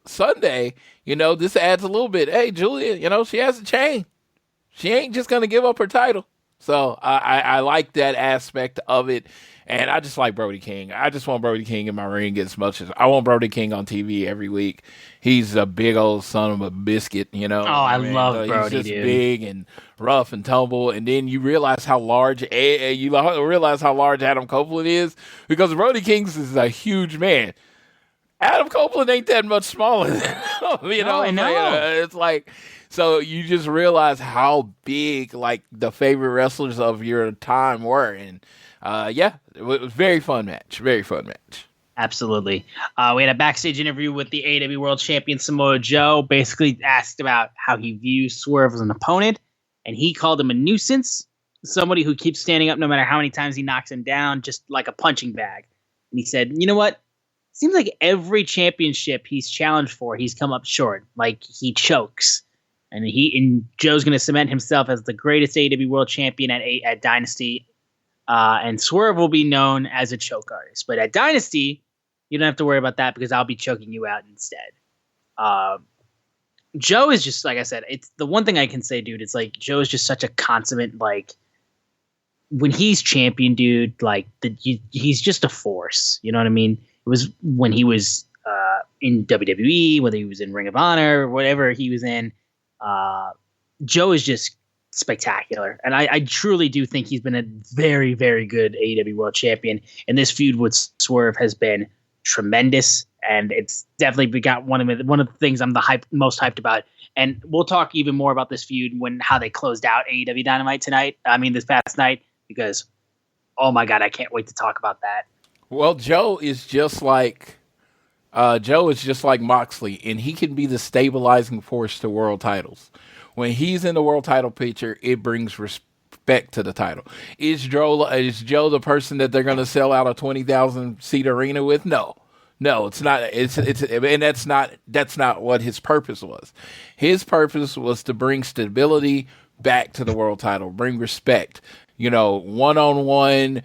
Sunday. This adds a little bit. Hey, Julia, she has a chain. She ain't just going to give up her title. So I like that aspect of it. And I just like Brody King. I just want Brody King in my ring as much as I want Brody King on TV every week. He's a big old son of a biscuit, I love Brody, he's just dude. big and rough and tumble. And then you realize how large Adam Copeland is, because Brody King is a huge man. Adam Copeland ain't that much smaller than him. I know. It's so you just realize how big the favorite wrestlers of your time were. And it was a very fun match. Very fun match. Absolutely. We had a backstage interview with the AEW World Champion Samoa Joe. Basically asked about how he views Swerve as an opponent, and he called him a nuisance, somebody who keeps standing up no matter how many times he knocks him down, just like a punching bag. And he said, you know what? Seems like every championship he's challenged for, he's come up short. He chokes. And Joe's going to cement himself as the greatest AEW World Champion at Dynasty. And Swerve will be known as a choke artist. But at Dynasty, You don't have to worry about that because I'll be choking you out instead. Joe is just, like I said, it's the one thing I can say, dude. It's like Joe is just such a consummate, like, when he's champion, dude, like he's just a force. You know what I mean? It was when he was in WWE, whether he was in Ring of Honor or whatever he was in. Joe is just spectacular, and I truly do think he's been a very, very good AEW World Champion. And this feud with Swerve has been tremendous, and it's definitely got one of the things I'm most hyped about. And we'll talk even more about this feud how they closed out AEW Dynamite this past night, because oh my god, I can't wait to talk about that. Well, Joe is just like Moxley, and he can be the stabilizing force to world titles. When he's in the world title picture, it brings respect to the title. Is Joe the person that they're going to sell out a 20,000 seat arena with? No, it's not. And that's not what his purpose was. His purpose was to bring stability back to the world title, bring respect. One-on-one.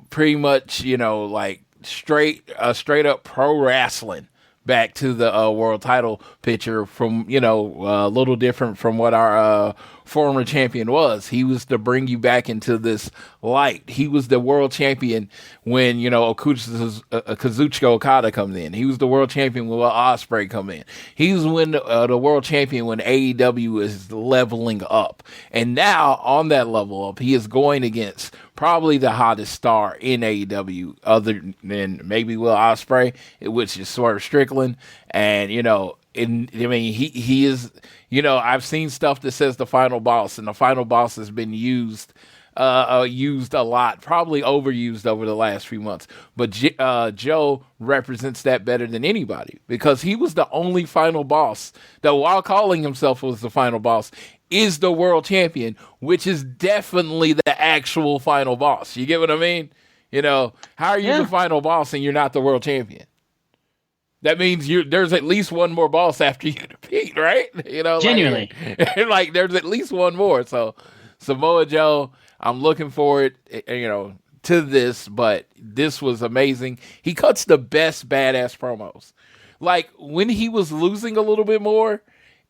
Pretty much. Like straight up pro wrestling back to the world title picture from, a little different from what our former champion was. He was to bring you back into this light. He was the world champion when, Kazuchika Okada comes in. He was the world champion when Ospreay come in. He's the world champion when AEW is leveling up. And now on that level up, he is going against probably the hottest star in AEW, other than maybe Will Ospreay, which is Swerve Strickland. And, he is, I've seen stuff that says the final boss, and the final boss has been used a lot, probably overused over the last few months. But Joe represents that better than anybody, because he was the only final boss that, while calling himself was the final boss, is the world champion, which is definitely the actual final boss. You get what I mean? How are you the final boss and you're not the world champion? That means there's at least one more boss after you defeat, right? Genuinely. Like there's at least one more. So Samoa Joe, I'm looking forward, to this, but this was amazing. He cuts the best badass promos. Like when he was losing a little bit more,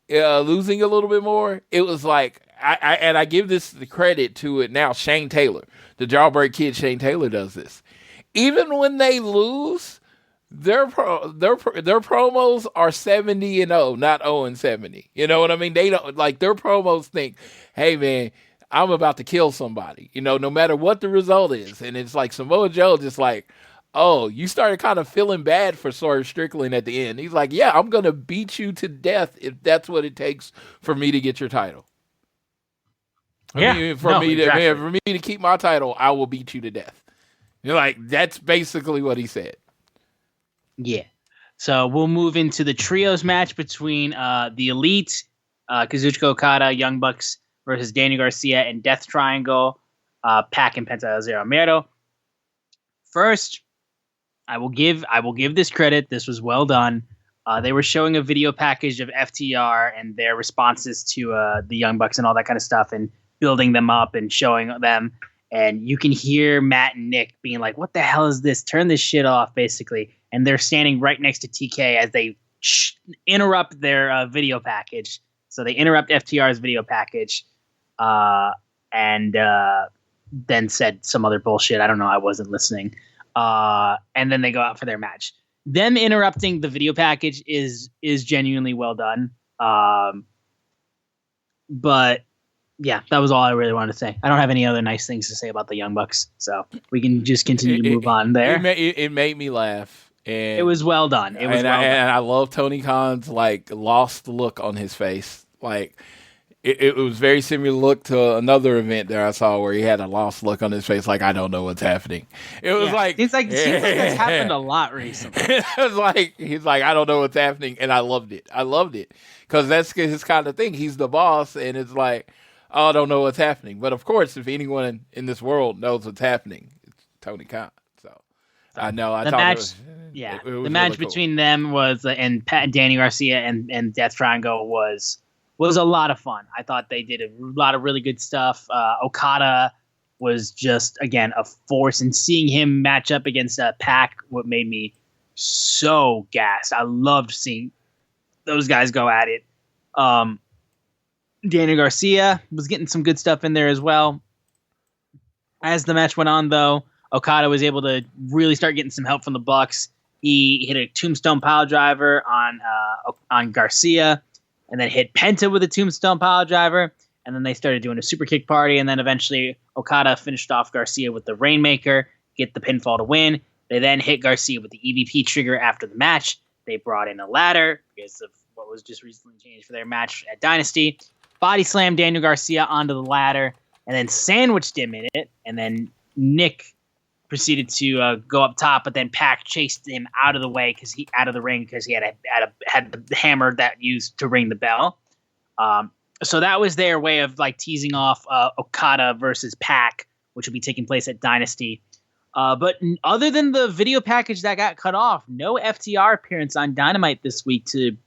it was like, I give the credit to it now. Shane Taylor, the Jawbreak Kid, Shane Taylor does this. Even when they lose, their promos are 70-0, not 0-70. You know what I mean? They don't, like, their promos think, hey man, I'm about to kill somebody, no matter what the result is. And it's like Samoa Joe just like, oh, you started kind of feeling bad for Swerve Strickland at the end. He's like, yeah, I'm going to beat you to death if that's what it takes for me to get your title. For me to keep my title, I will beat you to death. That's basically what he said. Yeah. So we'll move into the trios match between the Elite, Kazuchika Okada, Young Bucks versus Daniel Garcia and Death Triangle, Pac and Penta Zero Miedo. First, I will give this credit. This was well done. They were showing a video package of FTR and their responses to the Young Bucks and all that kind of stuff, and building them up and showing them. And you can hear Matt and Nick being like, "What the hell is this? Turn this shit off!" Basically, and they're standing right next to TK as they interrupt their video package. So they interrupt FTR's video package, and then said some other bullshit. I don't know. I wasn't listening. And then they go out for their match. Them interrupting the video package is genuinely well done. But yeah, that was all I really wanted to say. I don't have any other nice things to say about the Young Bucks, so we can just continue to move on there. It made me laugh. And it was well done. And I love Tony Khan's lost look on his face. It was very similar look to another event that I saw where he had a lost look on his face, like I don't know what's happening. It was it seems like that's happened a lot recently. It was he's like, I don't know what's happening, and I loved it because that's his kind of thing. He's the boss, and it's like, oh, I don't know what's happening. But of course, if anyone in this world knows what's happening, it's Tony Khan. So I know. The match really between them was and Danny Garcia and Death Triangle was a lot of fun. I thought they did a lot of really good stuff. Okada was just, again, a force, and seeing him match up against Pac, what made me so gassed. I loved seeing those guys go at it. Daniel Garcia was getting some good stuff in there as well. As the match went on, though, Okada was able to really start getting some help from the Bucks. He hit a tombstone pile driver on Garcia, and then hit Penta with a tombstone pile driver, and then they started doing a super kick party, and then eventually Okada finished off Garcia with the Rainmaker, get the pinfall to win. They then hit Garcia with the EVP trigger after the match. They brought in a ladder because of what was just recently changed for their match at Dynasty. Body slammed Daniel Garcia onto the ladder, and then sandwiched him in it, and then Nick proceeded to go up top, but then Pac chased him out of the way out of the ring because he had the hammer that used to ring the bell. So that was their way of like teasing off Okada versus Pac, which will be taking place at Dynasty. But other than the video package that got cut off, no FTR appearance on Dynamite this week to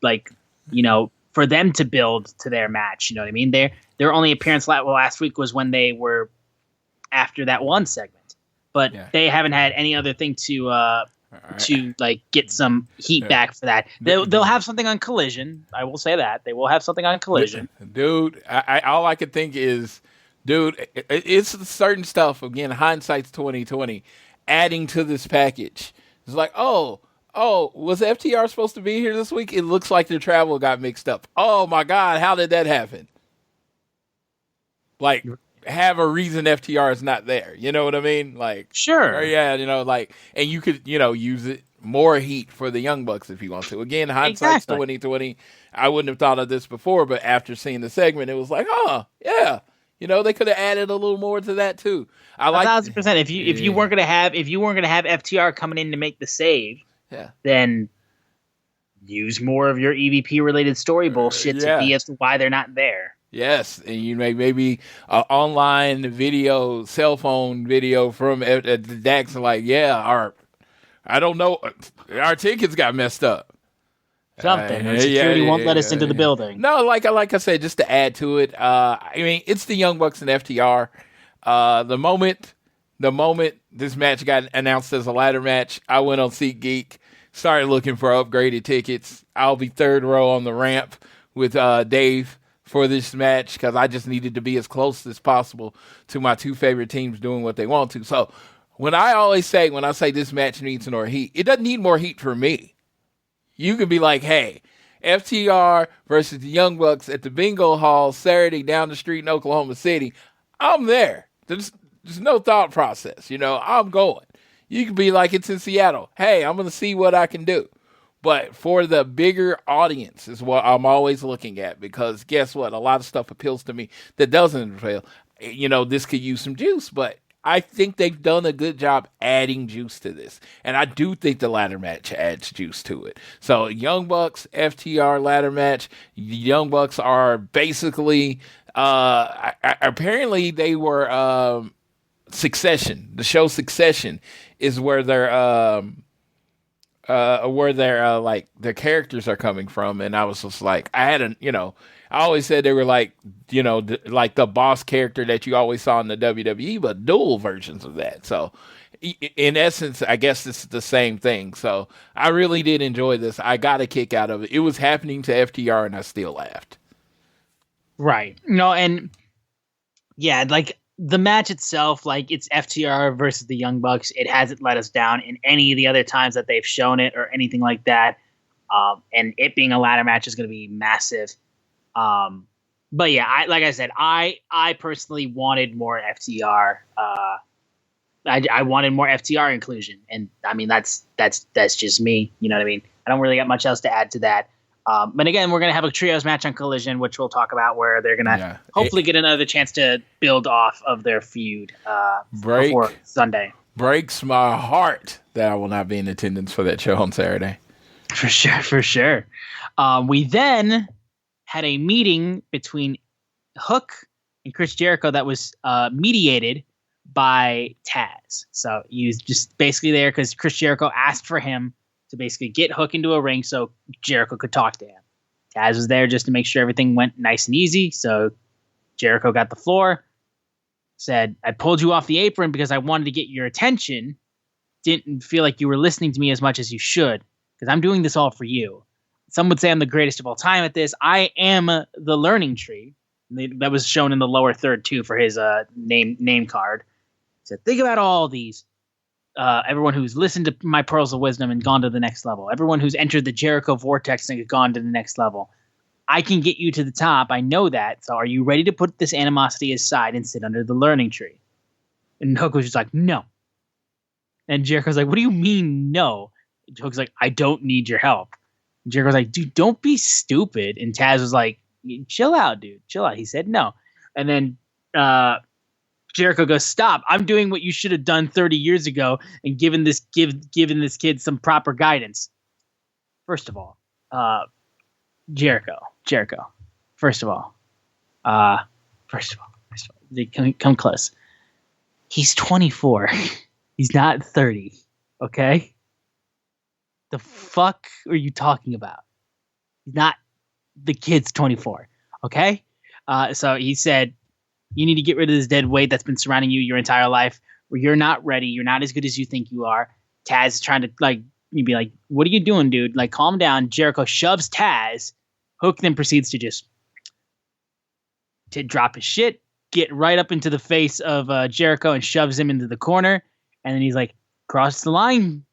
for them to build to their match. You know what I mean? Their only appearance last week was when they were after that one segment. But they haven't had any other thing to get some heat back for that. They'll have something on Collision. I will say that they will have something on Collision. Dude, all I could think is, it's certain stuff. Again, hindsight's 2020. Adding to this package, it's like, oh, was FTR supposed to be here this week? It looks like their travel got mixed up. Oh my God, how did that happen? Like, have a reason FTR is not there. You know what I mean? Like, sure. Yeah, and you could, use it more heat for the Young Bucks if you want to. Again, hindsight's 2020. I wouldn't have thought of this before, but after seeing the segment, it was like, oh, yeah. They could have added a little more to that too. 1,000%. If you weren't gonna have FTR coming in to make the save, then use more of your EVP related story bullshit to be as to why they're not there. Yes, and you maybe online video, cell phone video from the Dax, like, I don't know, our tickets got messed up. Something. Security won't let us into the building. No, like I said, just to add to it, it's the Young Bucks and FTR. The moment this match got announced as a ladder match, I went on SeatGeek, started looking for upgraded tickets. I'll be third row on the ramp with Dave for this match because I just needed to be as close as possible to my two favorite teams doing what they want to. So when I say this match needs more heat, it doesn't need more heat for me. You could be like, hey, FTR versus the Young Bucks at the Bingo Hall Saturday down the street in Oklahoma City. I'm there. There's no thought process. I'm going. You could be like, it's in Seattle. Hey, I'm going to see what I can do. But for the bigger audience is what I'm always looking at, because guess what? A lot of stuff appeals to me that doesn't appeal. This could use some juice, but I think they've done a good job adding juice to this. And I do think the ladder match adds juice to it. So Young Bucks, FTR ladder match. Young Bucks are basically, apparently they were Succession. The show Succession is where their characters are coming from. And I was just like, I always said they were like the boss character that you always saw in the WWE, but dual versions of that. So in essence, I guess it's the same thing. So I really did enjoy this. I got a kick out of it. It was happening to FTR and I still laughed. Right. And the match itself, it's FTR versus the Young Bucks. It hasn't let us down in any of the other times that they've shown it or anything like that. And it being a ladder match is going to be massive. But yeah, I personally wanted more FTR. I wanted more FTR inclusion, and I mean that's just me. You know what I mean? I don't really got much else to add to that. But again, we're gonna have a trios match on Collision, which we'll talk about, where they're gonna hopefully get another chance to build off of their feud before Sunday. Breaks my heart that I will not be in attendance for that show on Saturday. For sure. We then had a meeting between Hook and Chris Jericho that was mediated by Taz. So he was just basically there because Chris Jericho asked for him to basically get Hook into a ring so Jericho could talk to him. Taz was there just to make sure everything went nice and easy. So Jericho got the floor, said, I pulled you off the apron because I wanted to get your attention, didn't feel like you were listening to me as much as you should, because I'm doing this all for you. Some would say I'm the greatest of all time at this. I am the learning tree. That was shown in the lower third too for his name card. He said, think about all these. Everyone who's listened to my pearls of wisdom and gone to the next level. Everyone who's entered the Jericho vortex and gone to the next level. I can get you to the top. I know that. So are you ready to put this animosity aside and sit under the learning tree? And Hook was just like, no. And Jericho's like, what do you mean no? And Hook's like, I don't need your help. And Jericho's like, dude, don't be stupid. And Taz was like, chill out, dude. Chill out. He said no. And then Jericho goes, stop. I'm doing what you should have done 30 years ago and given this kid some proper guidance. First of all, Jericho. First of all, come close. He's 24. He's not 30. Okay? The fuck are you talking about? He's not. The kid's 24. Okay? So he said, you need to get rid of this dead weight that's been surrounding you your entire life, where you're not ready. You're not as good as you think you are. Taz is trying to, like, you'd be like, what are you doing, dude? Like, calm down. Jericho shoves Taz. Hook then proceeds to drop his shit, get right up into the face of Jericho and shoves him into the corner. And then he's like, cross the line.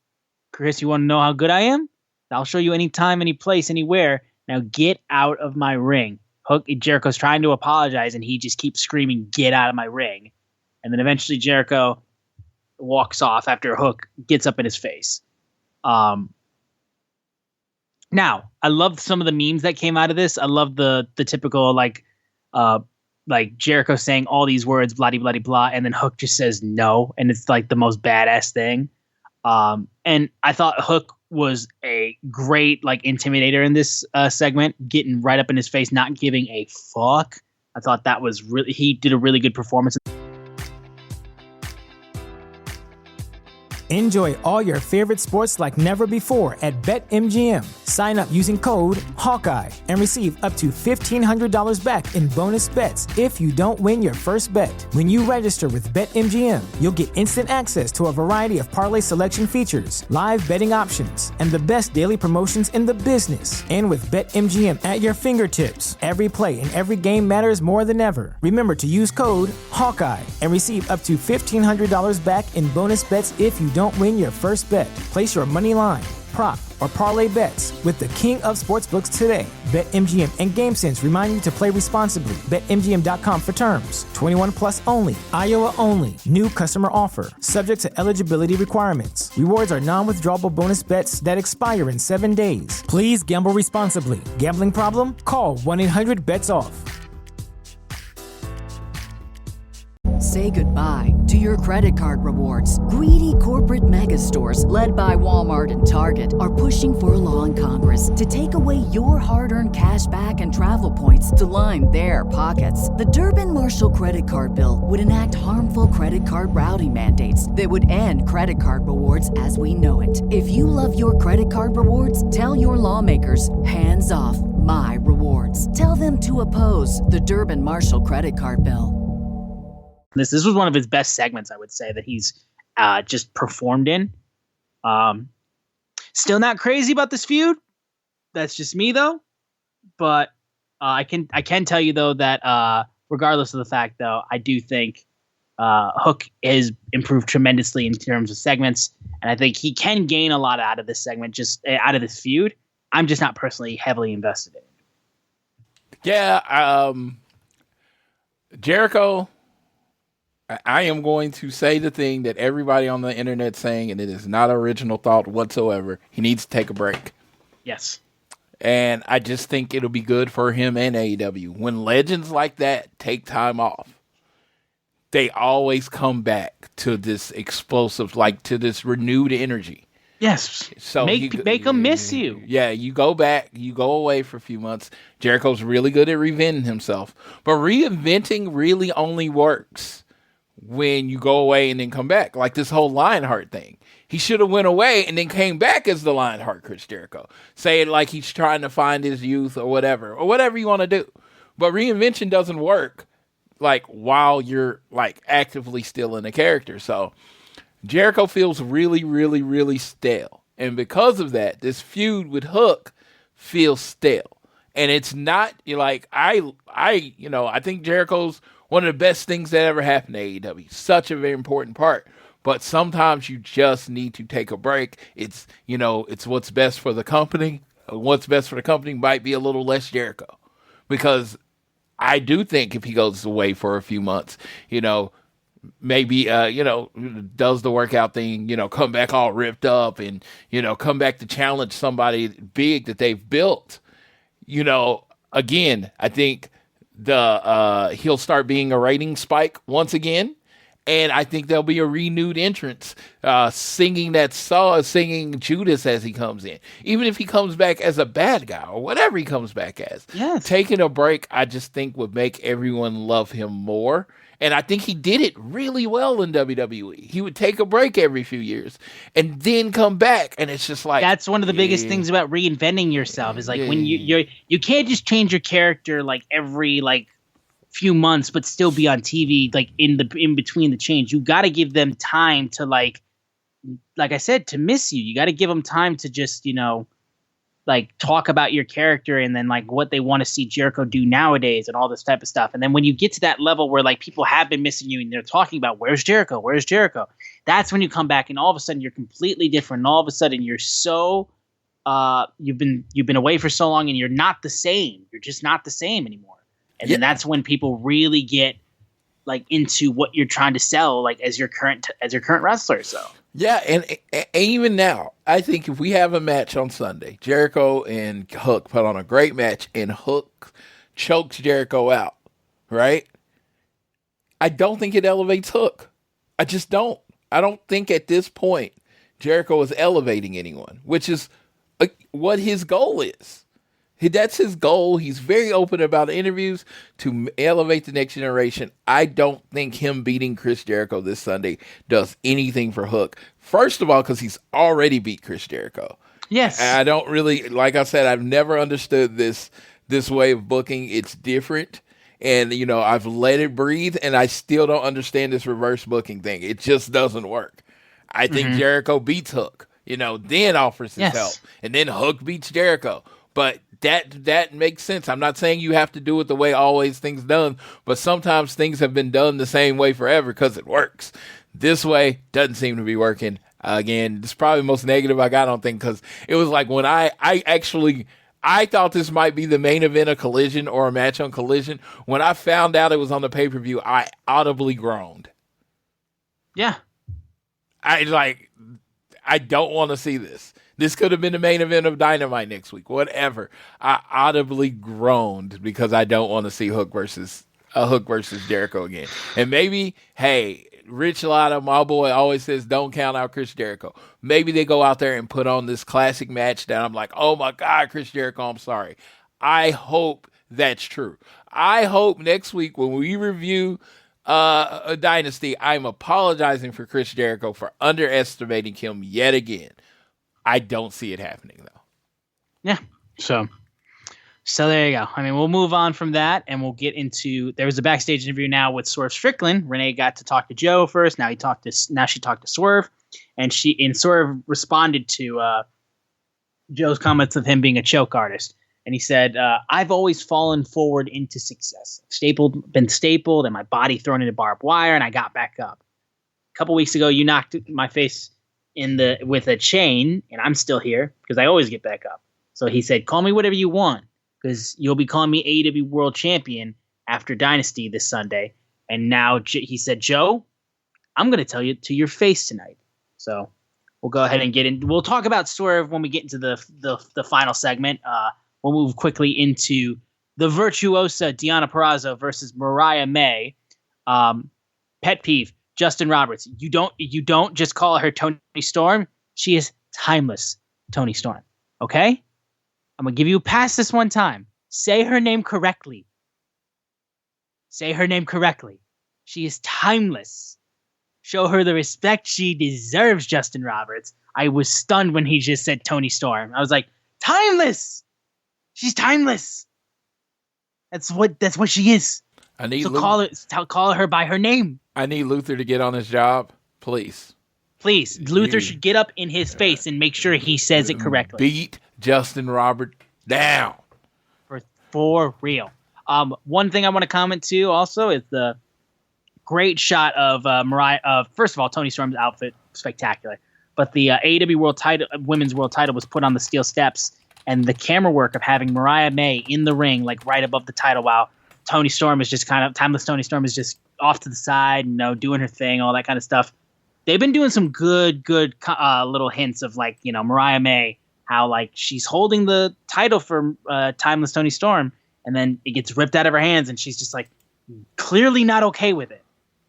Chris, you want to know how good I am? I'll show you anytime, any place, anywhere. Now get out of my ring. Jericho's trying to apologize, and he just keeps screaming, get out of my ring. And then eventually Jericho walks off after Hook gets up in his face. Now, I love some of the memes that came out of this. I love the typical, like Jericho saying all these words, blah, blah, blah, blah, and then Hook just says no, and it's like the most badass thing. And I thought Hook was a great, like, intimidator in this segment, getting right up in his face, not giving a fuck. I thought that was he did a really good performance. Enjoy all your favorite sports like never before at BetMGM. Sign up using code Hawkeye and receive up to $1,500 back in bonus bets if you don't win your first bet. When you register with BetMGM, you'll get instant access to a variety of parlay selection features, live betting options, and the best daily promotions in the business. And with BetMGM at your fingertips, every play and every game matters more than ever. Remember to use code Hawkeye and receive up to $1,500 back in bonus bets if you don't win your first bet. Place your money line, prop, or parlay bets with the king of sportsbooks today. BetMGM and GameSense remind you to play responsibly. BetMGM.com for terms. 21 plus only. Iowa only. New customer offer. Subject to eligibility requirements. Rewards are non-withdrawable bonus bets that expire in 7 days. Please gamble responsibly. Gambling problem? Call 1-800-BETS-OFF. Say goodbye to your credit card rewards. Greedy corporate mega stores, led by Walmart and Target, are pushing for a law in Congress to take away your hard-earned cash back and travel points to line their pockets. The Durbin-Marshall credit card bill would enact harmful credit card routing mandates that would end credit card rewards as we know it. If you love your credit card rewards, tell your lawmakers, hands off my rewards. Tell them to oppose the Durbin-Marshall credit card bill. This was one of his best segments, I would say, that he's just performed in. Still not crazy about this feud. That's just me, though. But I can tell you, though, that regardless of the fact, though, I do think Hook has improved tremendously in terms of segments, and I think he can gain a lot out of this segment, just out of this feud. I'm just not personally heavily invested in it. Yeah, Jericho, I am going to say the thing that everybody on the internet saying, and it is not original thought whatsoever. He needs to take a break. Yes. And I just think it'll be good for him and AEW. When legends like that take time off, they always come back to this explosive, like to this renewed energy. Yes. So make them miss you. Yeah, you go back, you go away for a few months. Jericho's really good at reinventing himself. But reinventing really only works when you go away and then come back. Like this whole Lionheart thing. He should have went away and then came back as the Lionheart Chris Jericho. Say it like he's trying to find his youth or whatever you want to do. But reinvention doesn't work like while you're like actively still in the character. So Jericho feels really, really, really stale. And because of that, this feud with Hook feels stale. And it's not like I think Jericho's one of the best things that ever happened to AEW. Such a very important part. But sometimes you just need to take a break. It's what's best for the company. What's best for the company might be a little less Jericho. Because I do think if he goes away for a few months, maybe, does the workout thing, come back all ripped up and, come back to challenge somebody big that they've built. Again, I think he'll start being a rating spike once again. And I think there'll be a renewed entrance, singing Judas as he comes in. Even if he comes back as a bad guy or whatever he comes back as. Yes. Taking a break, I just think would make everyone love him more. And I think he did it really well in WWE. He would take a break every few years and then come back. And it's just like... That's one of the biggest things about reinventing yourself is like when you can't just change your character like every few months but still be on TV like in between the change. You got to give them time to like I said, to miss you. You got to give them time to just talk about your character and then like what they want to see Jericho do nowadays and all this type of stuff. And then when you get to that level where like people have been missing you and they're talking about where's Jericho, that's when you come back and all of a sudden you're completely different. And all of a sudden you're so you've been away for so long and you're not the same. You're just not the same anymore. And then that's when people really get like into what you're trying to sell, like as your current wrestler. So yeah, and even now, I think if we have a match on Sunday, Jericho and Hook put on a great match, and Hook chokes Jericho out, right? I don't think it elevates Hook. I just don't. I don't think at this point Jericho is elevating anyone, which is what his goal is. That's his goal. He's very open about interviews to elevate the next generation. I don't think him beating Chris Jericho this Sunday does anything for Hook. First of all, because he's already beat Chris Jericho. Yes. I don't really, like I said, I've never understood this way of booking. It's different. And, I've let it breathe, and I still don't understand this reverse booking thing. It just doesn't work. I think Jericho beats Hook, then offers his help. And then Hook beats Jericho. But that makes sense. I'm not saying you have to do it the way always things done, but sometimes things have been done the same way forever because it works. This way doesn't seem to be working. Again, it's probably the most negative I got on thing because it was like when I thought this might be the main event of Collision or a match on Collision. When I found out it was on the pay-per-view, I audibly groaned. Yeah. I don't want to see this. This could have been the main event of Dynamite next week, whatever. I audibly groaned because I don't want to see Hook versus Jericho again. And maybe, hey, Rich Latta, my boy, always says don't count out Chris Jericho. Maybe they go out there and put on this classic match that I'm like, oh my God, Chris Jericho, I'm sorry. I hope that's true. I hope next week when we review a Dynasty, I'm apologizing for Chris Jericho for underestimating him yet again. I don't see it happening, though. Yeah. So there you go. I mean, we'll move on from that, and we'll get into. There was a backstage interview now with Swerve Strickland. Renee got to talk to Joe first. Now she talked to Swerve, and Swerve responded to Joe's comments of him being a choke artist, and he said, "I've always fallen forward into success. Been stapled, and my body thrown into barbed wire, and I got back up. A couple weeks ago, you knocked my face with a chain, and I'm still here because I always get back up." So he said, "Call me whatever you want, because you'll be calling me AEW World Champion after Dynasty this Sunday." And now he said, "Joe, I'm going to tell you to your face tonight." So we'll go ahead and get in. We'll talk about Swerve when we get into the final segment. We'll move quickly into the virtuosa Deonna Purrazzo versus Mariah May. Pet peeve. Justin Roberts, you don't just call her Toni Storm. She is timeless, Toni Storm. Okay? I'm going to give you a pass this one time. Say her name correctly. Say her name correctly. She is timeless. Show her the respect she deserves, Justin Roberts. I was stunned when he just said Toni Storm. I was like, timeless. She's timeless. That's what she is. I need call her by her name. I need Luther to get on his job, please. Please, Luther should get up in his face and make sure he says it correctly. Beat Justin Robert down. For real. One thing I want to comment too also is the great shot of Mariah. First of all, Toni Storm's outfit, spectacular. But the AEW Women's World Title was put on the steel steps, and the camera work of having Mariah May in the ring, like right above the title, while Toni Storm is just Timeless Toni Storm is just off to the side, doing her thing, all that kind of stuff. They've been doing some good little hints of like, Mariah May, how like she's holding the title for Timeless Toni Storm, and then it gets ripped out of her hands, and she's just like clearly not okay with it,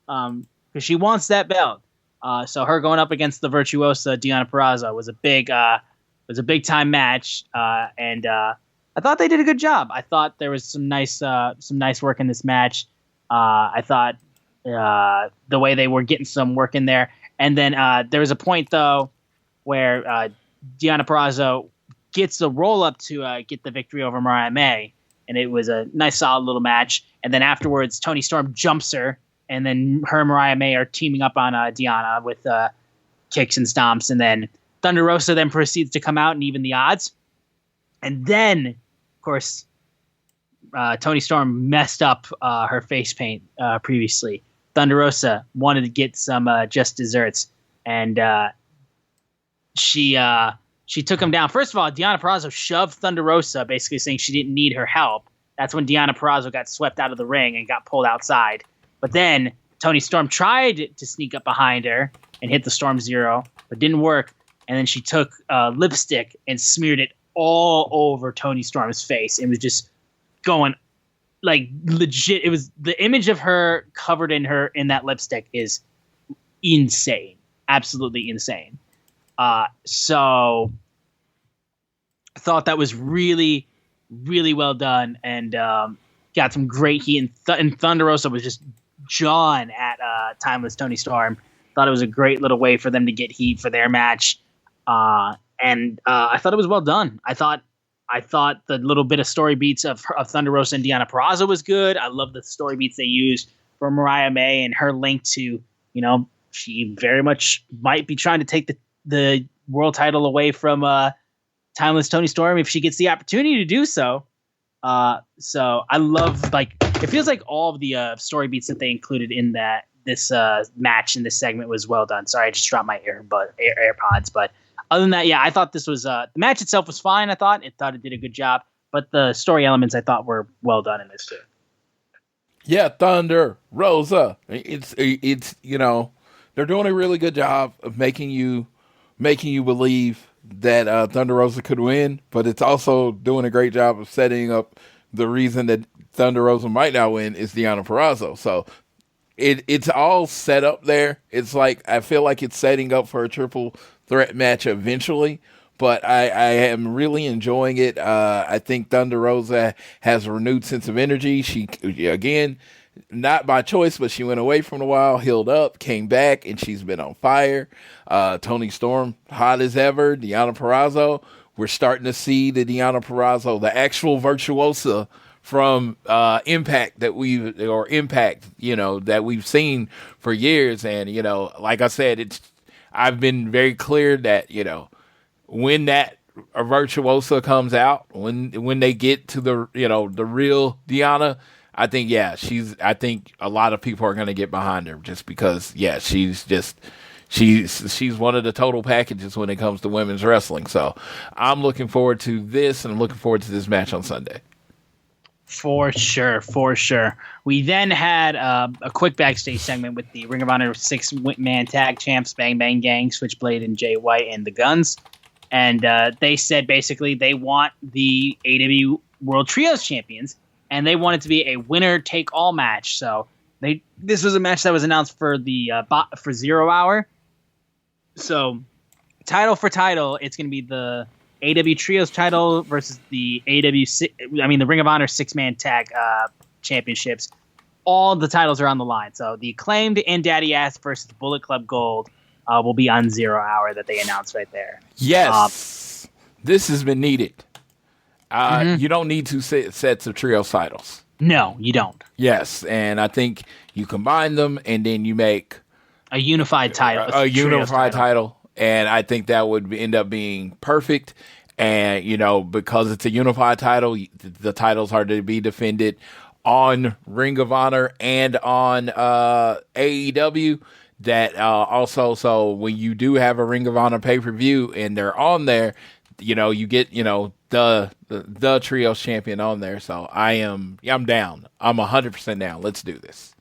because she wants that belt. So her going up against the virtuosa Deonna Purrazzo was a big time match, and I thought they did a good job. I thought there was some nice work in this match. I thought the way they were getting some work in there, and then there was a point though where Deonna Purrazzo gets the roll up to get the victory over Mariah May, and it was a nice solid little match. And then afterwards, Toni Storm jumps her. And then her and Mariah May are teaming up on Deonna with kicks and stomps. And then Thunder Rosa then proceeds to come out and even the odds. And then, of course, Toni Storm messed up her face paint previously. Thunder Rosa wanted to get some just desserts. And she took him down. First of all, Deonna Purrazzo shoved Thunder Rosa, basically saying she didn't need her help. That's when Deonna Purrazzo got swept out of the ring and got pulled outside. But then Toni Storm tried to sneak up behind her and hit the Storm Zero, but didn't work. And then she took lipstick and smeared it all over Toni Storm's face. It was just going like legit. It was the image of her covered in that lipstick is insane, absolutely insane. So I thought that was really, really well done, and got some great heat. And Thunder Rosa was just jawing at Timeless Toni Storm. Thought it was a great little way for them to get heat for their match, and I thought it was well done. I thought the little bit of story beats of Thunder Rosa and Deonna Purrazzo was good. I love the story beats they used for Mariah May and her link to, she very much might be trying to take the world title away from Timeless Toni Storm if she gets the opportunity to do so. So I love, like, it feels like all of the story beats that they included in this match in this segment was well done. Sorry, I just dropped my AirPods, but other than that, yeah, I thought this was the match itself was fine. I thought it did a good job, but the story elements I thought were well done in this too. Yeah, Thunder Rosa. It's they're doing a really good job of making you believe that Thunder Rosa could win, but it's also doing a great job of setting up the reason that Thunder Rosa might not win is Deonna Purrazzo. So it's all set up there. It's like, I feel like it's setting up for a triple threat match eventually, but I am really enjoying it. I think Thunder Rosa has a renewed sense of energy. She, again, not by choice, but she went away from a while, healed up, came back, and she's been on fire. Toni Storm, hot as ever. Deonna Purrazzo, we're starting to see the Deonna Purrazzo, the actual virtuosa from Impact that we've seen for years. And, like I said, I've been very clear that, when that virtuosa comes out, when they get to the real Deonna, I think a lot of people are going to get behind her just because, she's one of the total packages when it comes to women's wrestling. So I'm looking forward to this, and I'm looking forward to this match on Sunday. For sure. We then had a quick backstage segment with the Ring of Honor 6-man tag champs, Bang Bang Gang, Switchblade and Jay White, and the Guns. And they said basically they want the AEW World Trios champions, and they want it to be a winner-take-all match. So this was a match that was announced for the for 0 Hour. So title for title, it's going to be the AEW Trios title versus the the Ring of Honor 6-man tag championships. All the titles are on the line. So the Acclaimed and Daddy Ass versus Bullet Club Gold will be on 0 Hour that they announced right there. Yes, this has been needed. You don't need 2 sets of Trios titles. No, you don't. Yes, and I think you combine them, and then you make A unified title. A unified title. And I think that would end up being perfect. And, because it's a unified title, the titles are to be defended on Ring of Honor and on AEW. That also, so when you do have a Ring of Honor pay-per-view and they're on there, you get, the Trios champion on there. So I'm down. I'm 100% down. Let's do this.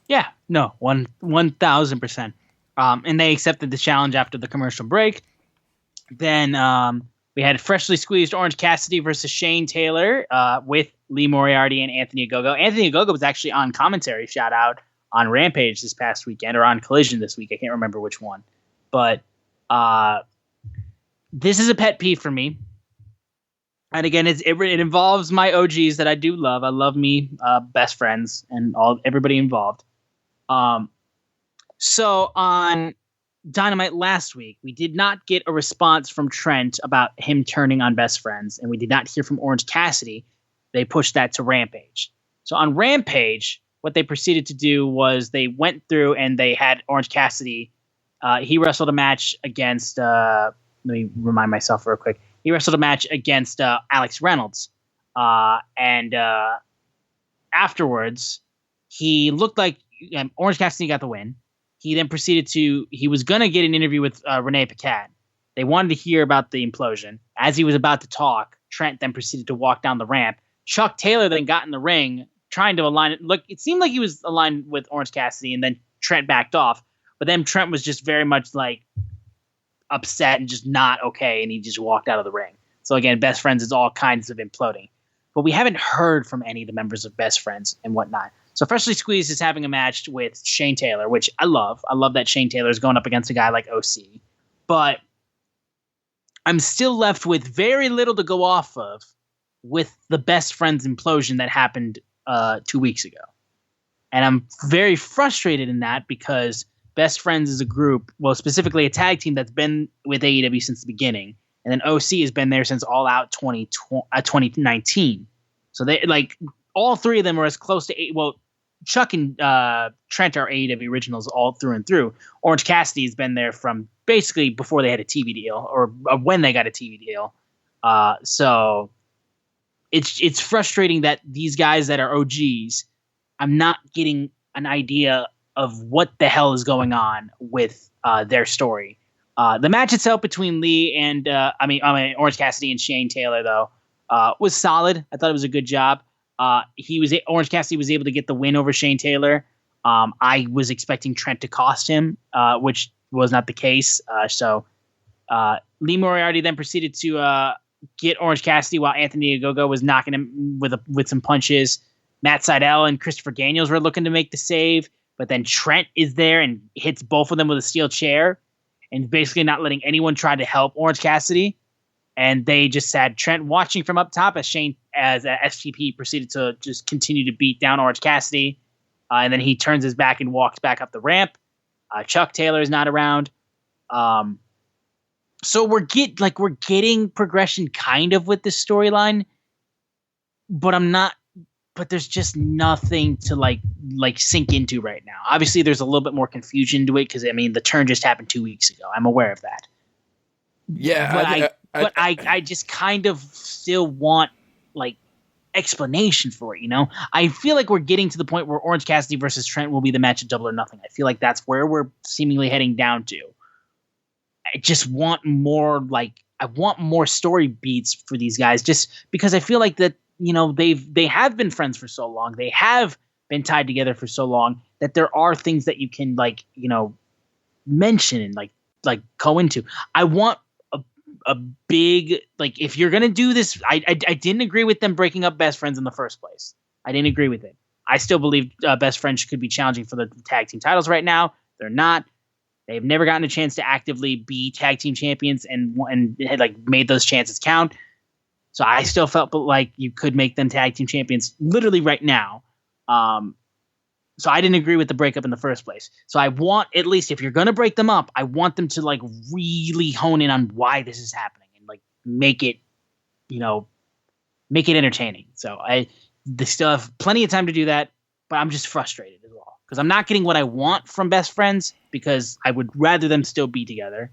Yeah, no, 1,000%. And they accepted the challenge after the commercial break. Then we had freshly squeezed Orange Cassidy versus Shane Taylor with Lee Moriarty and Anthony Ogogo. Anthony Ogogo was actually on commentary, shout out, on Rampage this past weekend, or on Collision this week. I can't remember which one. But this is a pet peeve for me. And again, it involves my OGs that I do love. I love me best friends and everybody involved. So on Dynamite last week, we did not get a response from Trent about him turning on best friends, and we did not hear from Orange Cassidy. They pushed that to Rampage. So on Rampage, what they proceeded to do was they went through and they had Orange Cassidy. He wrestled a match against, let me remind myself real quick. He wrestled a match against Alex Reynolds. And afterwards, he looked like Orange Cassidy got the win. He then he was going to get an interview with Renee Paquette. They wanted to hear about the implosion. As he was about to talk, Trent then proceeded to walk down the ramp. Chuck Taylor then got in the ring, trying to align it. Look, it seemed like he was aligned with Orange Cassidy, and then Trent backed off. But then Trent was just very much like upset and just not okay, and he just walked out of the ring. So again, Best Friends is all kinds of imploding. But we haven't heard from any of the members of Best Friends and whatnot. So Freshly Squeezed is having a match with Shane Taylor, which I love. I love that Shane Taylor is going up against a guy like OC. But I'm still left with very little to go off of with the Best Friends implosion that happened 2 weeks ago. And I'm very frustrated in that because Best Friends is a group, well, specifically a tag team that's been with AEW since the beginning. And then OC has been there since All Out 2019. So they all three of them are as close to Chuck and Trent are AEW originals all through and through. Orange Cassidy has been there from basically before they had a TV deal or when they got a TV deal. So it's frustrating that these guys that are OGs, I'm not getting an idea of what the hell is going on with their story. The match itself between Lee and Orange Cassidy and Shane Taylor though was solid. I thought it was a good job. Orange Cassidy was able to get the win over Shane Taylor. I was expecting Trent to cost him, which was not the case. So Lee Moriarty then proceeded to get Orange Cassidy while Anthony Ogogo was knocking him with some punches. Matt Sydal and Christopher Daniels were looking to make the save, but then Trent is there and hits both of them with a steel chair and basically not letting anyone try to help Orange Cassidy. And they just had Trent watching from up top as STP proceeded to just continue to beat down Orange Cassidy. And then he turns his back and walks back up the ramp. Chuck Taylor is not around. So we're getting progression kind of with this storyline, but there's just nothing to like sink into right now. Obviously there's a little bit more confusion to it because the turn just happened 2 weeks ago. I'm aware of that. Yeah. But I just kind of still want explanation for it, I feel like we're getting to the point where Orange Cassidy versus Trent will be the match at Double or Nothing. I feel like that's where we're seemingly heading down to. I just want more story beats for these guys just because I feel like that, they have been friends for so long. They have been tied together for so long that there are things that you can mention and go into. I want a big if you're gonna do this, I didn't agree with them breaking up Best Friends in the first place. I didn't agree with it. I still believe Best Friends could be challenging for the tag team titles right now. They're not. They've never gotten a chance to actively be tag team champions and had made those chances count. So I still felt like you could make them tag team champions literally right now. So I didn't agree with the breakup in the first place. So I want, at least if you're going to break them up, I want them to really hone in on why this is happening and make it entertaining. So they still have plenty of time to do that. but I'm just frustrated as well because I'm not getting what I want from best friends because I would rather them still be together.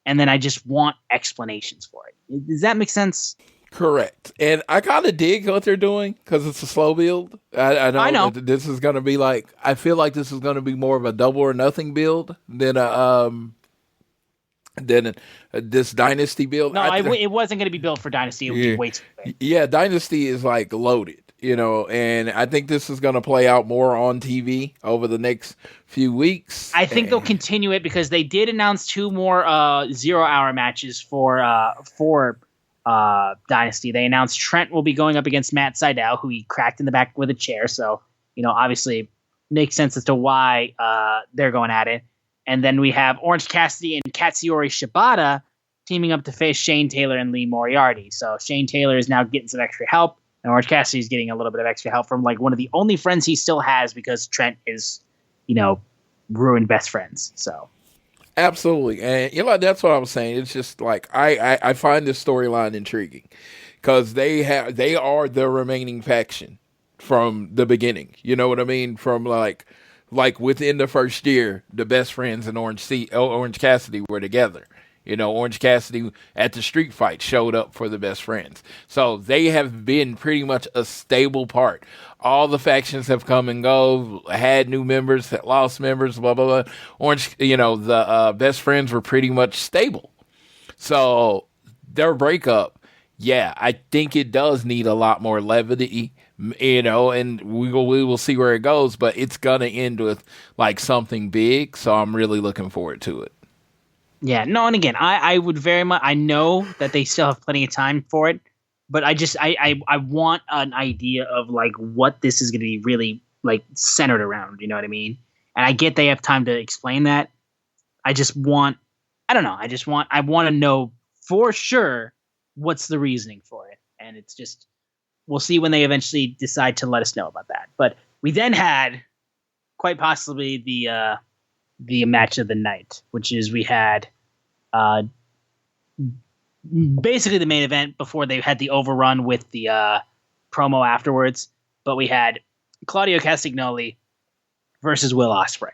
And then I just want explanations for it. Does that make sense? Correct. And I kind of dig what they're doing because it's a slow build. I know. That this is going to be I feel like this is going to be more of a double or nothing build than this Dynasty build. No, it wasn't going to be built for Dynasty. It would be way too big. Yeah, Dynasty is loaded, and I think this is going to play out more on TV over the next few weeks. I think they'll continue it because they did announce 2 more 0-hour matches for Dynasty. They announced Trent will be going up against Matt Sydal, who he cracked in the back with a chair. So, obviously makes sense as to why they're going at it. And then we have Orange Cassidy and Katsuyori Shibata teaming up to face Shane Taylor and Lee Moriarty. So Shane Taylor is now getting some extra help, and Orange Cassidy is getting a little bit of extra help from one of the only friends he still has because Trent is, ruined best friends. So absolutely, and that's what I was saying. It's just I find this storyline intriguing because they are the remaining faction from the beginning. You know what I mean? From within the first year, the best friends and Orange Cassidy were together. Orange Cassidy at the street fight showed up for the best friends. So they have been pretty much a stable part. All the factions have come and go, had new members, had lost members, blah, blah, blah. The best friends were pretty much stable. So their breakup, yeah, I think it does need a lot more levity, and we will see where it goes, but it's going to end with something big. So I'm really looking forward to it. Yeah, no, and again, I would very much. I know that they still have plenty of time for it, but I want an idea of what this is going to be really centered around. You know what I mean? And I get they have time to explain that. I just want. I don't know. I want to know for sure what's the reasoning for it, and it's just we'll see when they eventually decide to let us know about that. But we then had quite possibly the match of the night, which is we had basically the main event before they had the overrun with the promo afterwards. But we had Claudio Castagnoli versus Will Ospreay.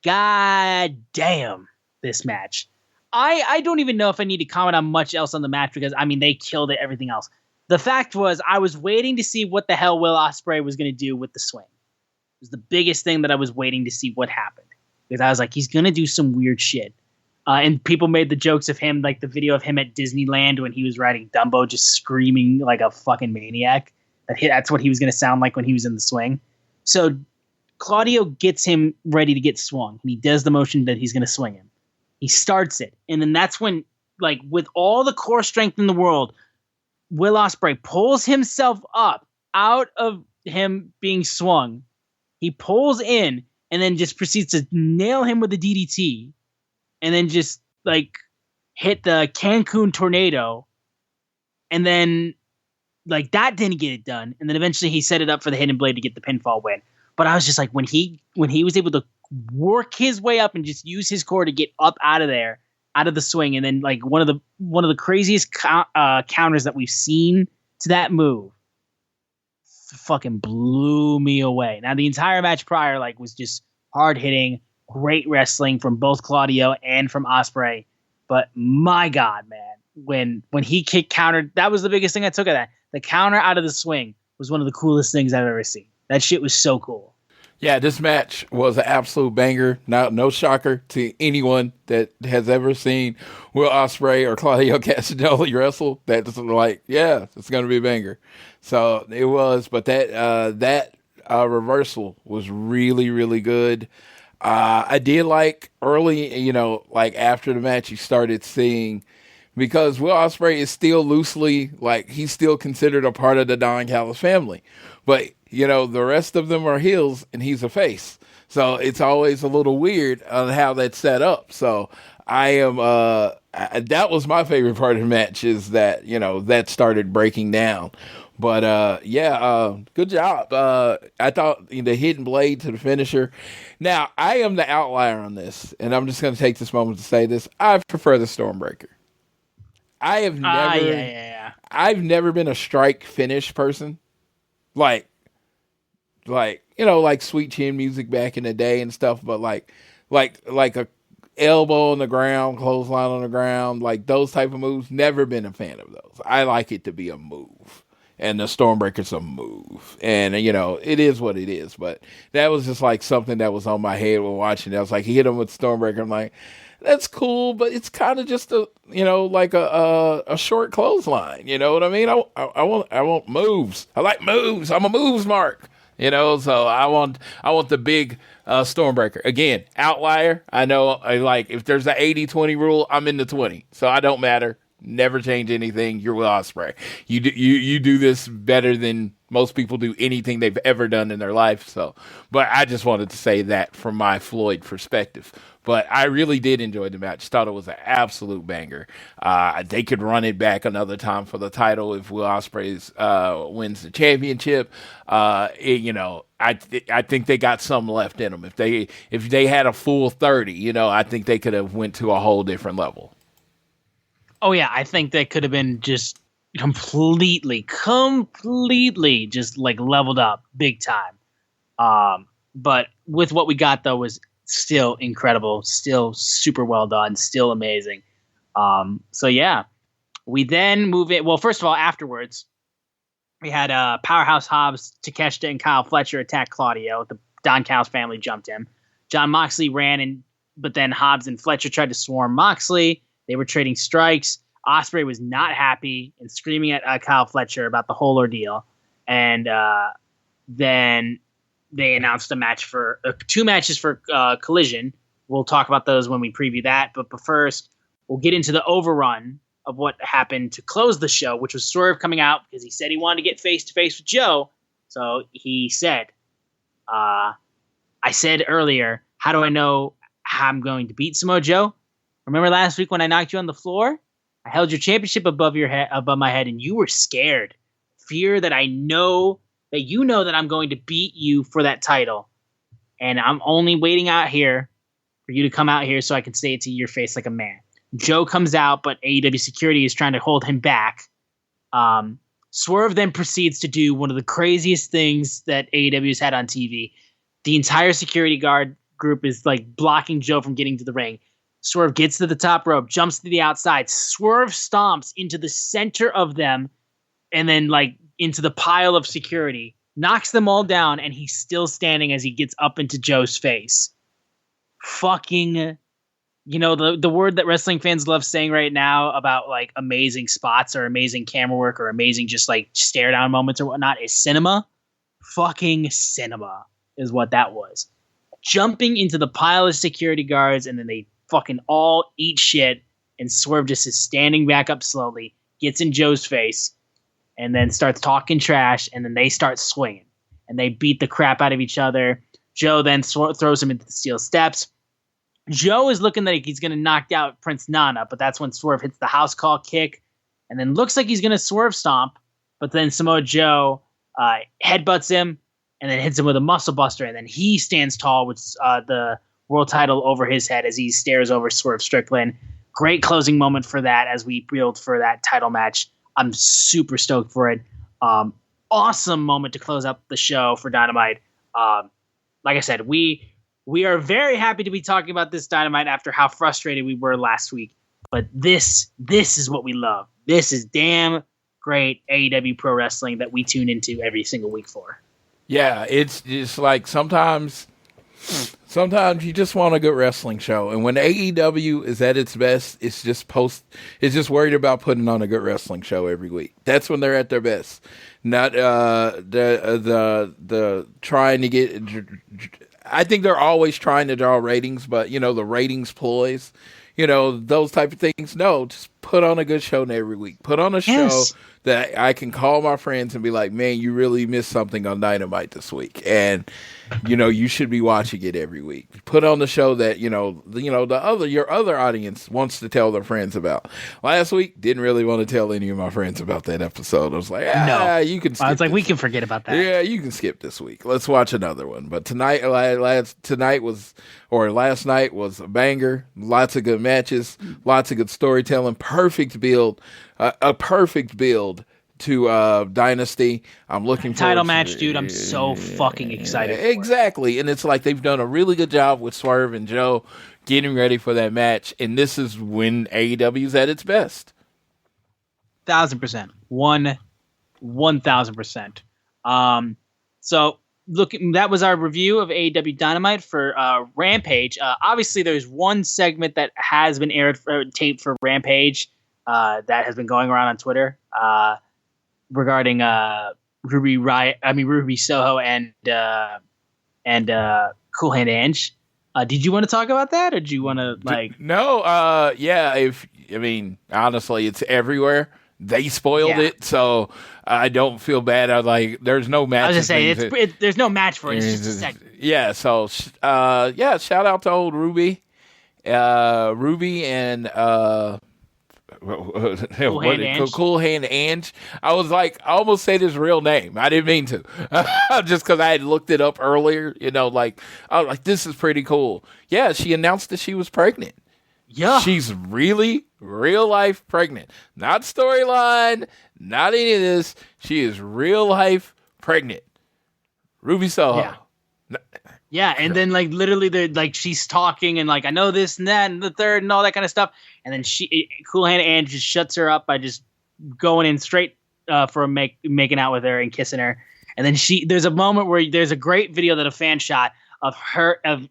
God damn, this match. I don't even know if I need to comment on much else on the match because, they killed it, everything else. The fact was, I was waiting to see what the hell Will Ospreay was going to do with the swing. It was the biggest thing that I was waiting to see what happened. Because I was like, he's going to do some weird shit. And people made the jokes of him, the video of him at Disneyland when he was riding Dumbo, just screaming like a fucking maniac. That's what he was going to sound like when he was in the swing. So Claudio gets him ready to get swung. And he does the motion that he's going to swing him. He starts it. And then that's when, with all the core strength in the world, Will Ospreay pulls himself up out of him being swung. He pulls in and then just proceeds to nail him with a DDT and then just hit the Cancun tornado. And then that didn't get it done. And then eventually he set it up for the Hidden Blade to get the pinfall win. But I was just when he was able to work his way up and just use his core to get up out of there, out of the swing. And then one of the craziest counters that we've seen to that move fucking blew me away. Now the entire match prior was just hard hitting, great wrestling from both Claudio and from Ospreay. But my God, man, when he countered, that was the biggest thing I took of that. The counter out of the swing was one of the coolest things I've ever seen. That shit was so cool. Yeah, this match was an absolute banger. No shocker to anyone that has ever seen Will Ospreay or Claudio Castagnoli wrestle. That's it's going to be a banger. So it was, but that reversal was really, really good. I did early, after the match, you started seeing, because Will Ospreay is still loosely, he's still considered a part of the Don Callis family. But the rest of them are heels and he's a face. So it's always a little weird on how that's set up. So I am, that was my favorite part of the match, is that, that started breaking down. But, good job. I thought the Hidden Blade to the finisher. Now, I am the outlier on this, and I'm just going to take this moment to say this. I prefer the Stormbreaker. I've never been a strike finish person. like, like Sweet Chin music back in the day and stuff, but like a elbow on the ground, clothesline on the ground, like those type of moves, never been a fan of those. I like it to be a move. And the Stormbreaker's a move. And, it is what it is. But that was just like something that was on my head when watching it. I was like, he hit him with Stormbreaker. I'm like, that's cool, but it's kind of just like a short clothesline. You know what I mean? I want moves. I like moves. I'm a moves mark. So I want the big Stormbreaker. Again, outlier. I know, if there's an 80-20 rule, I'm in the 20. So I don't matter. Never change anything. You're Will Ospreay. You do this better than most people do anything they've ever done in their life. So, but I just wanted to say that from my Floyd perspective. But I really did enjoy the match. Thought it was an absolute banger. They could run it back another time for the title if Will Ospreay wins the championship. I think they got some left in them. If they had a full 30, I think they could have went to a whole different level. Oh, yeah, I think that could have been just completely just like leveled up big time. But with what we got, though, was still incredible, still super well done, still amazing. So, yeah, we then move it. Well, first of all, afterwards, we had Powerhouse Hobbs, Takeshita, and Kyle Fletcher attack Claudio. The Don Callis family jumped him. John Moxley ran, but then Hobbs and Fletcher tried to swarm Moxley. They were trading strikes. Ospreay was not happy and screaming at Kyle Fletcher about the whole ordeal. And then they announced two matches for Collision. We'll talk about those when we preview that. But first, we'll get into the overrun of what happened to close the show, which was Swerve coming out because he said he wanted to get face-to-face with Joe. So he said, I said earlier, how do I know how I'm going to beat Samoa Joe? Remember last week when I knocked you on the floor? I held your championship above my head, and you were scared. Fear that I know that you know that I'm going to beat you for that title. And I'm only waiting out here for you to come out here so I can say it to your face like a man. Joe comes out, but AEW security is trying to hold him back. Swerve then proceeds to do one of the craziest things that AEW has had on TV. The entire security guard group is like blocking Joe from getting to the ring. Swerve gets to the top rope, jumps to the outside. Swerve stomps into the center of them and then like into the pile of security, knocks them all down, and he's still standing as he gets up into Joe's face. Fucking, the word that wrestling fans love saying right now about like amazing spots or amazing camera work or amazing just like stare down moments or whatnot is cinema. Fucking cinema is what that was. Jumping into the pile of security guards, and then they fucking all eat shit, and Swerve just is standing back up slowly, gets in Joe's face, and then starts talking trash, and then they start swinging, and they beat the crap out of each other. Joe then throws him into the steel steps. Joe is looking like he's going to knock out Prince Nana, but that's when Swerve hits the house call kick, and then looks like he's going to Swerve stomp, but then Samoa Joe headbutts him, and then hits him with a muscle buster, and then he stands tall with the world title over his head as he stares over Swerve Strickland. Great closing moment for that as we build for that title match. I'm super stoked for it. Awesome moment to close up the show for Dynamite. Like I said, we are very happy to be talking about this Dynamite after how frustrated we were last week. But this is what we love. This is damn great AEW Pro Wrestling that we tune into every single week for. Yeah, it's just like sometimes you just want a good wrestling show, and when AEW is at its best, it's just worried about putting on a good wrestling show every week. That's when they're at their best. Not the trying to get. I think they're always trying to draw ratings, but the ratings ploys, those type of things. No, just put on a good show every week. Put on a show that I can call my friends and be like, man, you really missed something on Dynamite this week. And, you should be watching it every week. Put on the show that, your other audience wants to tell their friends about. Last week, didn't really want to tell any of my friends about that episode. I was like, you can skip. I was like, we can forget about that. Yeah, you can skip this week. Let's watch another one. But last night was a banger. Lots of good matches, lots of good storytelling, perfect build, a perfect build to Dynasty. I'm looking forward title to match, dude. I'm so fucking excited. Exactly. And it's like they've done a really good job with Swerve and Joe getting ready for that match. And this is when AEW's at its best. 1,000%. 1,000%. So look, that was our review of AEW Dynamite for Rampage. Obviously, there's one segment that has been taped for Rampage that has been going around on Twitter regarding Ruby Soho and Cool Hand Ange. Did you want to talk about that, or do you want to No. Yeah. Honestly, it's everywhere. They spoiled it, so I don't feel bad. There's no match. I was just saying, there's no match for it. It's just a segment. Yeah, so, shout out to old Ruby. Ruby and, Cool Hand Ange. I almost said his real name. I didn't mean to. Just because I had looked it up earlier, I was like, this is pretty cool. Yeah, she announced that she was pregnant. Yeah. She's really real life pregnant. Not storyline, not any of this. She is real life pregnant. Ruby Soho. Yeah. Yeah, and then literally she's talking and I know this and that and the third and all that kind of stuff. And then Cool Hand Ange just shuts her up by just going in straight for making out with her and kissing her. And then there's a moment where there's a great video that a fan shot of her of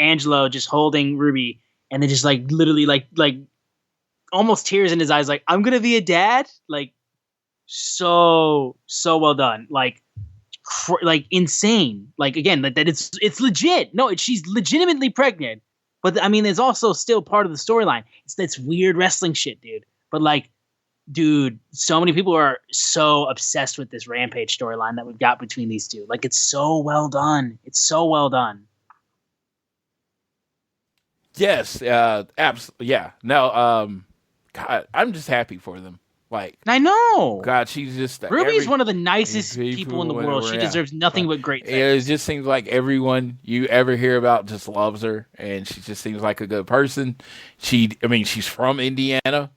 Angelo just holding Ruby. And then just literally almost tears in his eyes, I'm gonna be a dad. So well done. Insane. Again, that it's legit. No, she's legitimately pregnant. But it's also still part of the storyline. It's that's weird wrestling shit, dude. But dude, so many people are so obsessed with this Rampage storyline that we've got between these two. It's so well done. It's so well done. Yes, absolutely. Yeah, no, God, I'm just happy for them. I know. God, she's just Ruby's one of the nicest people in the world. She deserves nothing but great things. It just seems like everyone you ever hear about just loves her, and she just seems like a good person. She's from Indiana,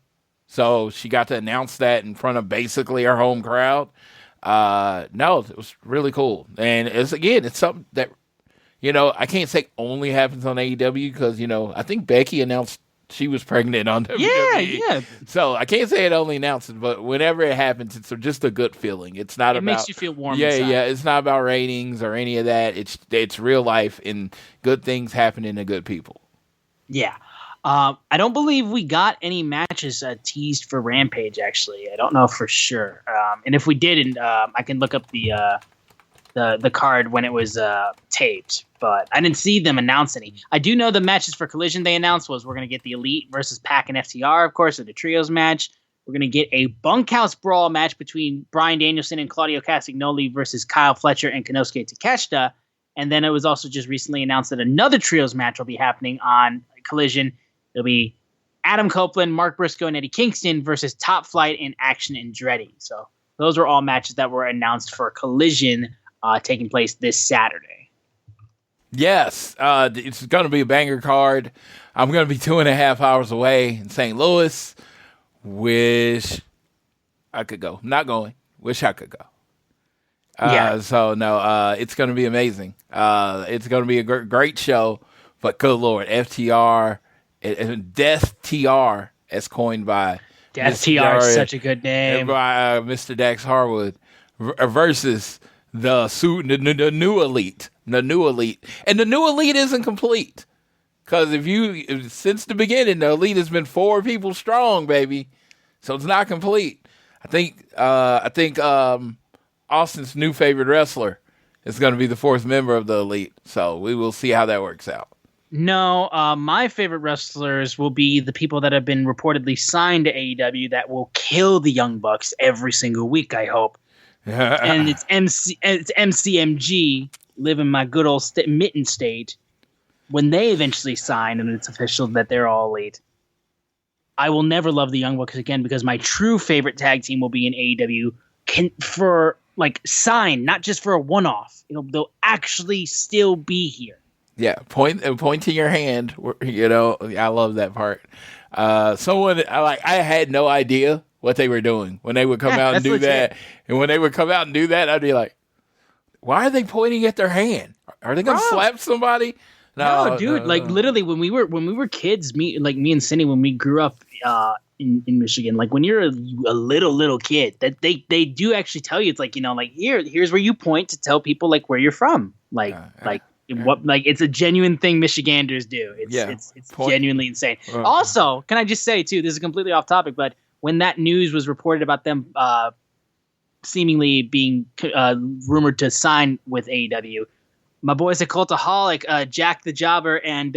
so she got to announce that in front of basically her home crowd. No, it was really cool, and it's something that. I can't say only happens on AEW because, I think Becky announced she was pregnant on WWE. Yeah. So I can't say it only announces, but whenever it happens, it's just a good feeling. It's not it makes you feel warm. Yeah, inside. yeah. It's not about ratings or any of that. It's real life and good things happening to good people. Yeah. I don't believe we got any matches teased for Rampage, actually. I don't know for sure. And if we didn't, I can look up the card when it was taped, but I didn't see them announce any. I do know the matches for Collision they announced was we're going to get the Elite versus Pac and FTR, of course, or the Trios match. We're going to get a bunkhouse brawl match between Bryan Danielson and Claudio Castagnoli versus Kyle Fletcher and Konosuke Takeshita. And then it was also just recently announced that another Trios match will be happening on Collision. It'll be Adam Copeland, Mark Briscoe, and Eddie Kingston versus Top Flight and Action Andretti. So those were all matches that were announced for Collision taking place this Saturday. Yes, it's going to be a banger card. I'm going to be 2.5 hours away in St. Louis. Wish I could go. Not going. Wish I could go. So, no, it's going to be amazing. It's going to be a great show. But good Lord, FTR, Death TR, as coined by Death TR is such a good name. By Mr. Dax Harwood versus the new elite. The new elite. And the new elite isn't complete. Because since the beginning, the elite has been 4 people strong, baby. So it's not complete. I think Austin's new favorite wrestler is going to be the 4th member of the elite. So we will see how that works out. No, my favorite wrestlers will be the people that have been reportedly signed to AEW that will kill the Young Bucks every single week, I hope. And it's MCMG, live in my good old mitten state. When they eventually sign and it's official that they're all elite, I will never love the Young Bucks again because my true favorite tag team will be in AEW for sign, not just for a one-off. They'll actually still be here. Yeah, pointing your hand. I love that part. I had no idea what they were doing when they would come out and do legit. that. And when they would come out and do that, I'd be like, why are they pointing at their hand? Are they going to slap somebody? No, dude. Like literally, when we were kids, me and Cindy, when we grew up in Michigan, like when you're a little kid, that they do actually tell you, it's like, like here's where you point to tell people like where you're from, it's a genuine thing Michiganders do. It's genuinely insane. Also, can I just say too, this is completely off topic, but when that news was reported about them seemingly being rumored to sign with AEW, my boys at Cultaholic, Jack the Jobber and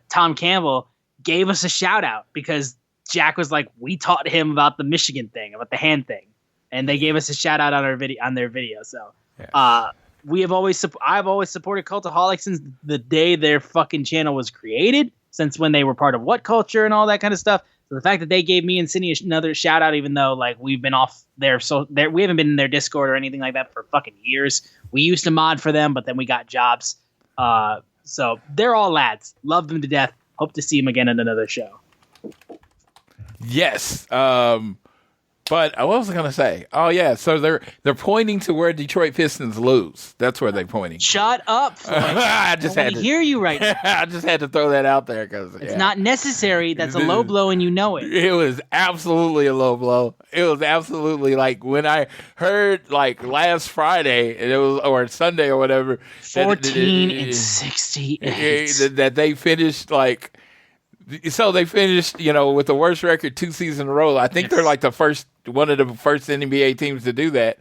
Tom Campbell gave us a shout out because Jack was like, we taught him about the Michigan thing, about the hand thing, and they gave us a shout out on their video. So I've always supported Cultaholic since the day their fucking channel was created, since when they were part of What Culture and all that kind of stuff. So the fact that they gave me and Cindy another shout out, even though like we've been off there, we haven't been in their Discord or anything like that for fucking years. We used to mod for them, but then we got jobs. So they're all lads. Love them to death. Hope to see them again at another show. Yes. But what was I going to say? Oh, yeah. So they're pointing to where Detroit Pistons lose. That's where they're pointing. Shut up, Floyd. I just had to hear you right now. I just had to throw that out there because it's not necessary. That's a low blow, and you know it. It was absolutely a low blow. It was absolutely like when I heard like last Friday, or Sunday or whatever, 14-68 that they finished like. So they finished, with the worst record 2 seasons in a row. I think they're like one of the first NBA teams to do that.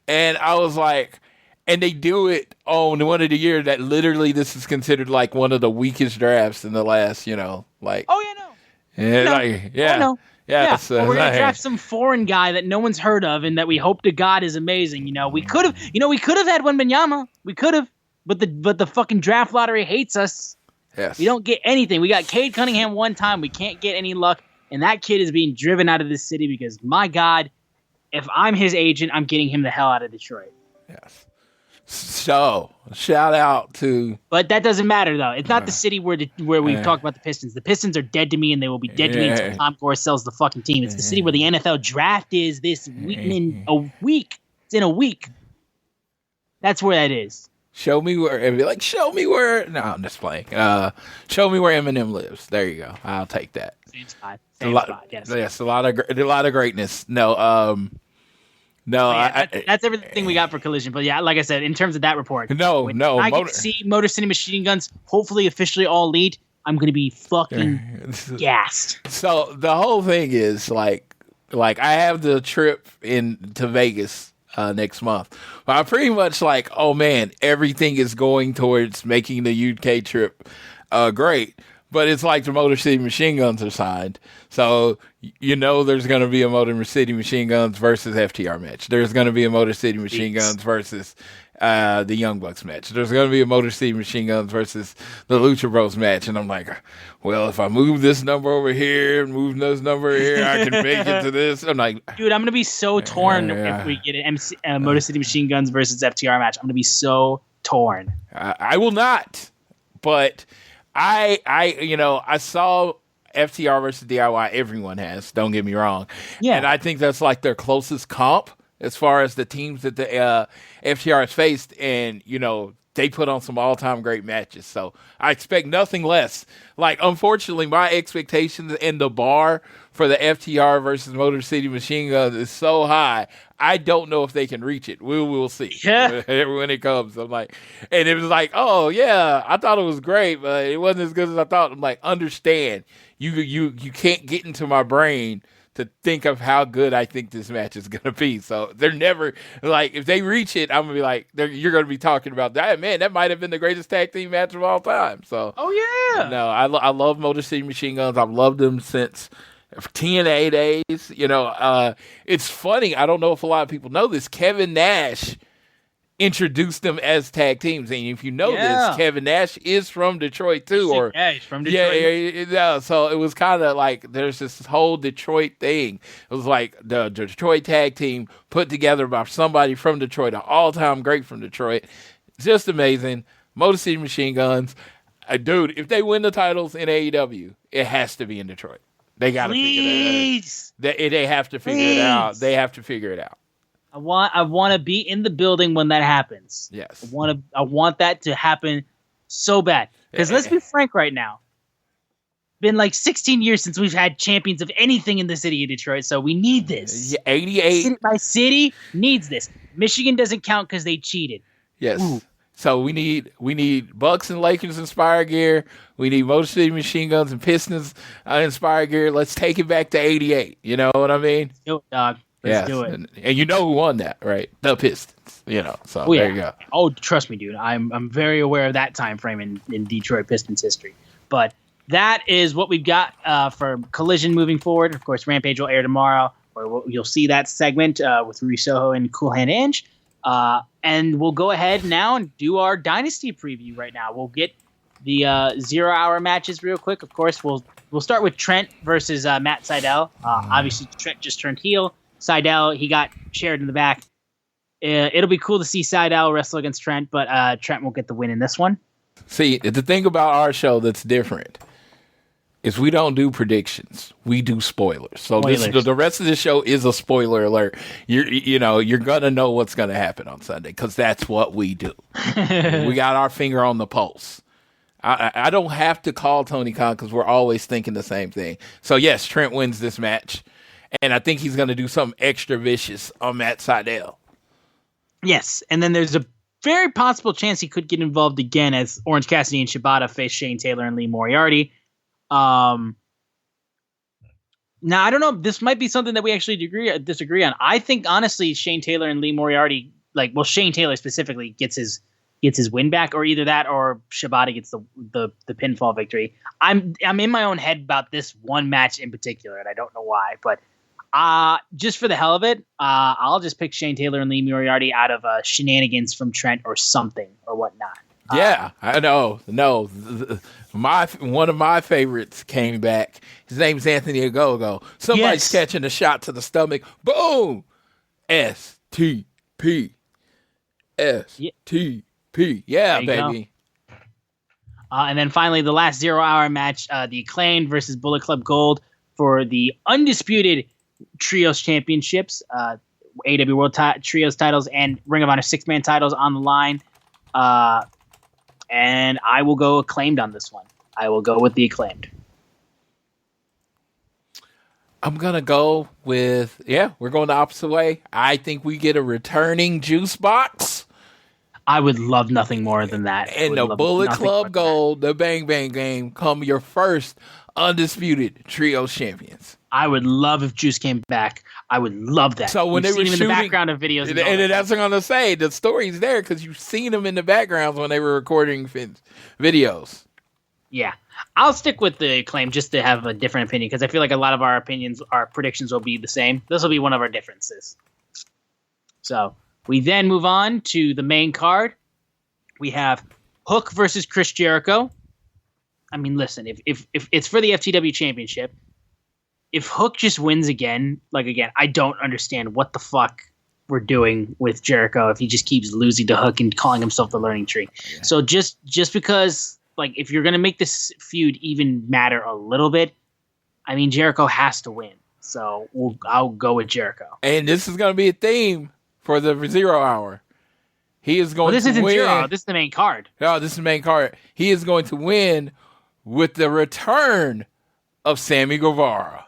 And I was like, and they do it on one of the years that literally this is considered like one of the weakest drafts in the last, like. Oh, yeah, no. Yeah, no. like, yeah. No. Yeah, we're going to draft some foreign guy that no one's heard of and that we hope to God is amazing. We could have had Wembanyama. We could have, but the fucking draft lottery hates us. Yes. We don't get anything. We got Cade Cunningham one time. We can't get any luck. And that kid is being driven out of this city because, my God, if I'm his agent, I'm getting him the hell out of Detroit. Yes. So, shout out to... But that doesn't matter, though. It's not the city where we've talked about the Pistons. The Pistons are dead to me, and they will be dead to me until Tom Gore sells the fucking team. It's the city where the NFL draft is this week. In a week. It's in a week. That's where that is. Show me where. And be like, show me where. No, I'm just playing. Show me where Eminem lives. There you go. I'll take that. Same spot. Yes. Yes, a lot of greatness. No. That's everything we got for Collision. But yeah, like I said, in terms of that report, I get to see Motor City Machine Guns hopefully officially all elite. I'm gonna be fucking gassed. So the whole thing is like I have the trip to Vegas. Next month. Well, I'm pretty much like, oh man, everything is going towards making the UK trip great. But it's like the Motor City Machine Guns are signed. So, there's going to be a Motor City Machine Guns versus FTR match. There's going to be a Motor City Machine Guns versus the Young Bucks match. There's going to be a Motor City Machine Guns versus the Lucha Bros match. And I'm like, well, if I move this number over here and move this number over here, I can make it to this. I'm like, dude, I'm going to be so torn if we get a Motor City Machine Guns versus FTR match. I'm going to be so torn. I will not. But I saw FTR versus DIY. Everyone has. Don't get me wrong. Yeah. And I think that's like their closest comp as far as the teams that the FTR has faced. And, they put on some all-time great matches. So I expect nothing less. Like, unfortunately, my expectations and the bar for the FTR versus Motor City Machine Guns is so high. I don't know if they can reach it. We will see when it comes. I'm like, and it was like, oh yeah, I thought it was great, but it wasn't as good as I thought. I'm like, understand, you can't get into my brain to think of how good I think this match is going to be. So they're never like, if they reach it, I'm going to be like, you're going to be talking about that. Man, that might have been the greatest tag team match of all time. So, oh yeah. No, I love Motor City Machine Guns. I've loved them since TNA days. It's funny. I don't know if a lot of people know this. Kevin Nash introduced them as tag teams. And if you know this, Kevin Nash is from Detroit too. He's from Detroit. Yeah. So it was kind of like there's this whole Detroit thing. It was like the Detroit tag team put together by somebody from Detroit, an all-time great from Detroit. Just amazing. Motor City Machine Guns. Dude, if they win the titles in AEW, it has to be in Detroit. They got to figure it out. They have to figure it out. They have to figure it out. I want to be in the building when that happens. Yes. I want that to happen so bad. Because let's be frank right now. Been like 16 years since we've had champions of anything in the city of Detroit, so we need this. 88. My city needs this. Michigan doesn't count because they cheated. Yes. Ooh. So we need Bucks and Lakers inspired gear. We need Motor City Machine Guns and Pistons inspired gear. Let's take it back to 88. You know what I mean? Let's do it, dog. Let's do it. And you know who won that, right? The Pistons. You know. So there you go. Oh, trust me, dude. I'm very aware of that time frame in Detroit Pistons history. But that is what we've got for Collision moving forward. Of course, Rampage will air tomorrow, or you'll see that segment with Rui Soho and Cool Hand Inge. And we'll go ahead now and do our Dynasty preview right now. We'll get the 0 hour matches real quick. Of course, we'll start with Trent versus Matt Sydal. Obviously, Trent just turned heel. Sydal, he got shared in the back. It'll be cool to see Sydal wrestle against Trent, but Trent won't get the win in this one. See, the thing about our show that's different is we don't do predictions. We do spoilers. So the rest of the show is a spoiler alert. You're going to know what's going to happen on Sunday because that's what we do. We got our finger on the pulse. I don't have to call Tony Khan because we're always thinking the same thing. So, yes, Trent wins this match. And I think he's going to do something extra vicious on Matt Sydal. Yes, and then there's a very possible chance he could get involved again as Orange Cassidy and Shibata face Shane Taylor and Lee Moriarty. Now, I don't know. This might be something that we actually disagree on. I think, honestly, Shane Taylor and Lee Moriarty, Shane Taylor specifically gets his win back, or either that or Shibata gets the pinfall victory. I'm in my own head about this one match in particular, and I don't know why, but just for the hell of it, I'll just pick Shane Taylor and Lee Moriarty out of shenanigans from Trent or something or whatnot. Yeah, I know. No, one of my favorites came back. His name's Anthony Ogogo. Somebody's catching a shot to the stomach. Boom! STP. STP. Yeah, baby. And then finally, the last 0 hour match, the Acclaimed versus Bullet Club Gold for the undisputed Trios Championships, AEW World Trios titles, and Ring of Honor 6-man titles on the line. And I will go Acclaimed on this one. I will go with the Acclaimed. I'm going to go with, we're going the opposite way. I think we get a returning juice box. I would love nothing more than that. And the Bullet Club Gold, the Bang Bang Game, come your first undisputed Trios champions. I would love if Juice came back. I would love that. So when they were shooting in the background of videos, and that's what I'm gonna say. The story's there because you've seen them in the backgrounds when they were recording videos. Yeah, I'll stick with the Acclaim just to have a different opinion because I feel like a lot of our predictions will be the same. This will be one of our differences. So we then move on to the main card. We have Hook versus Chris Jericho. I mean, listen, if it's for the FTW Championship, if Hook just wins again, I don't understand what the fuck we're doing with Jericho if he just keeps losing to Hook and calling himself the Learning Tree. Yeah. So just because, if you're going to make this feud even matter a little bit, I mean, Jericho has to win. So I'll go with Jericho. And this is going to be a theme for the 0 hour. He is going to win. This isn't 0. This is the main card. No, this is the main card. He is going to win with the return of Sammy Guevara.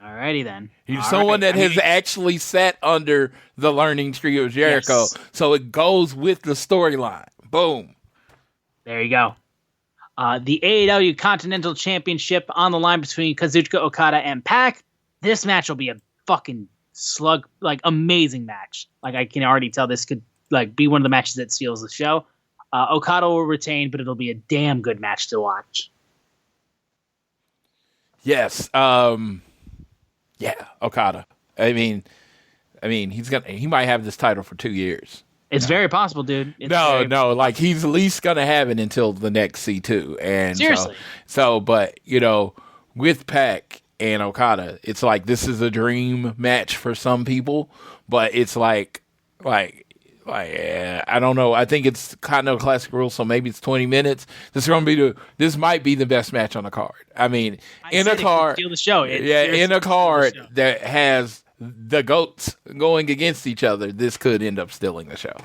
Alrighty then. He's someone that has actually sat under the Learning Tree of Jericho, so it goes with the storyline. Boom. There you go. The AEW Continental Championship on the line between Kazuchika Okada and Pac. This match will be a fucking slug, amazing match. I can already tell this could be one of the matches that steals the show. Okada will retain, but it'll be a damn good match to watch. Yes. Yeah, Okada. I mean, he might have this title for 2 years. It's very possible, dude. He's at least gonna have it until the next C2. And seriously. But with Pac and Okada, it's this is a dream match for some people, but it's like I don't know. I think it's kind of a classic rule, so maybe it's 20 minutes. This might be the best match on the card. I mean, in a card, steal the show. In a card that has the GOATs going against each other, this could end up stealing the show.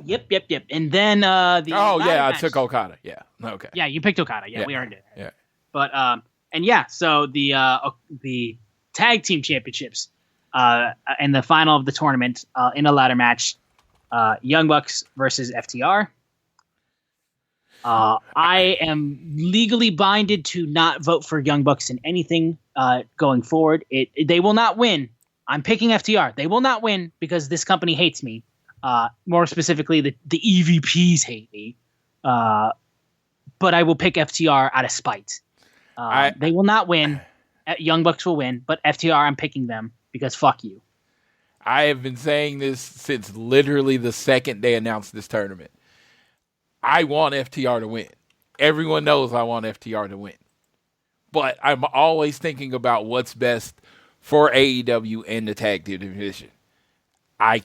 Yep. And then I took Okada. Yeah. Okay. Yeah, you picked Okada. Yeah, we earned it. Yeah. But so the tag team championships in the final of the tournament in a ladder match, Young Bucks versus FTR. I am legally binded to not vote for Young Bucks in anything going forward. They will not win. I'm picking FTR. They will not win because this company hates me. More specifically, the EVPs hate me. But I will pick FTR out of spite. They will not win. Young Bucks will win, but FTR, I'm picking them because fuck you. I have been saying this since literally the second they announced this tournament. I want FTR to win. Everyone knows I want FTR to win. But I'm always thinking about what's best for AEW and the tag team division. I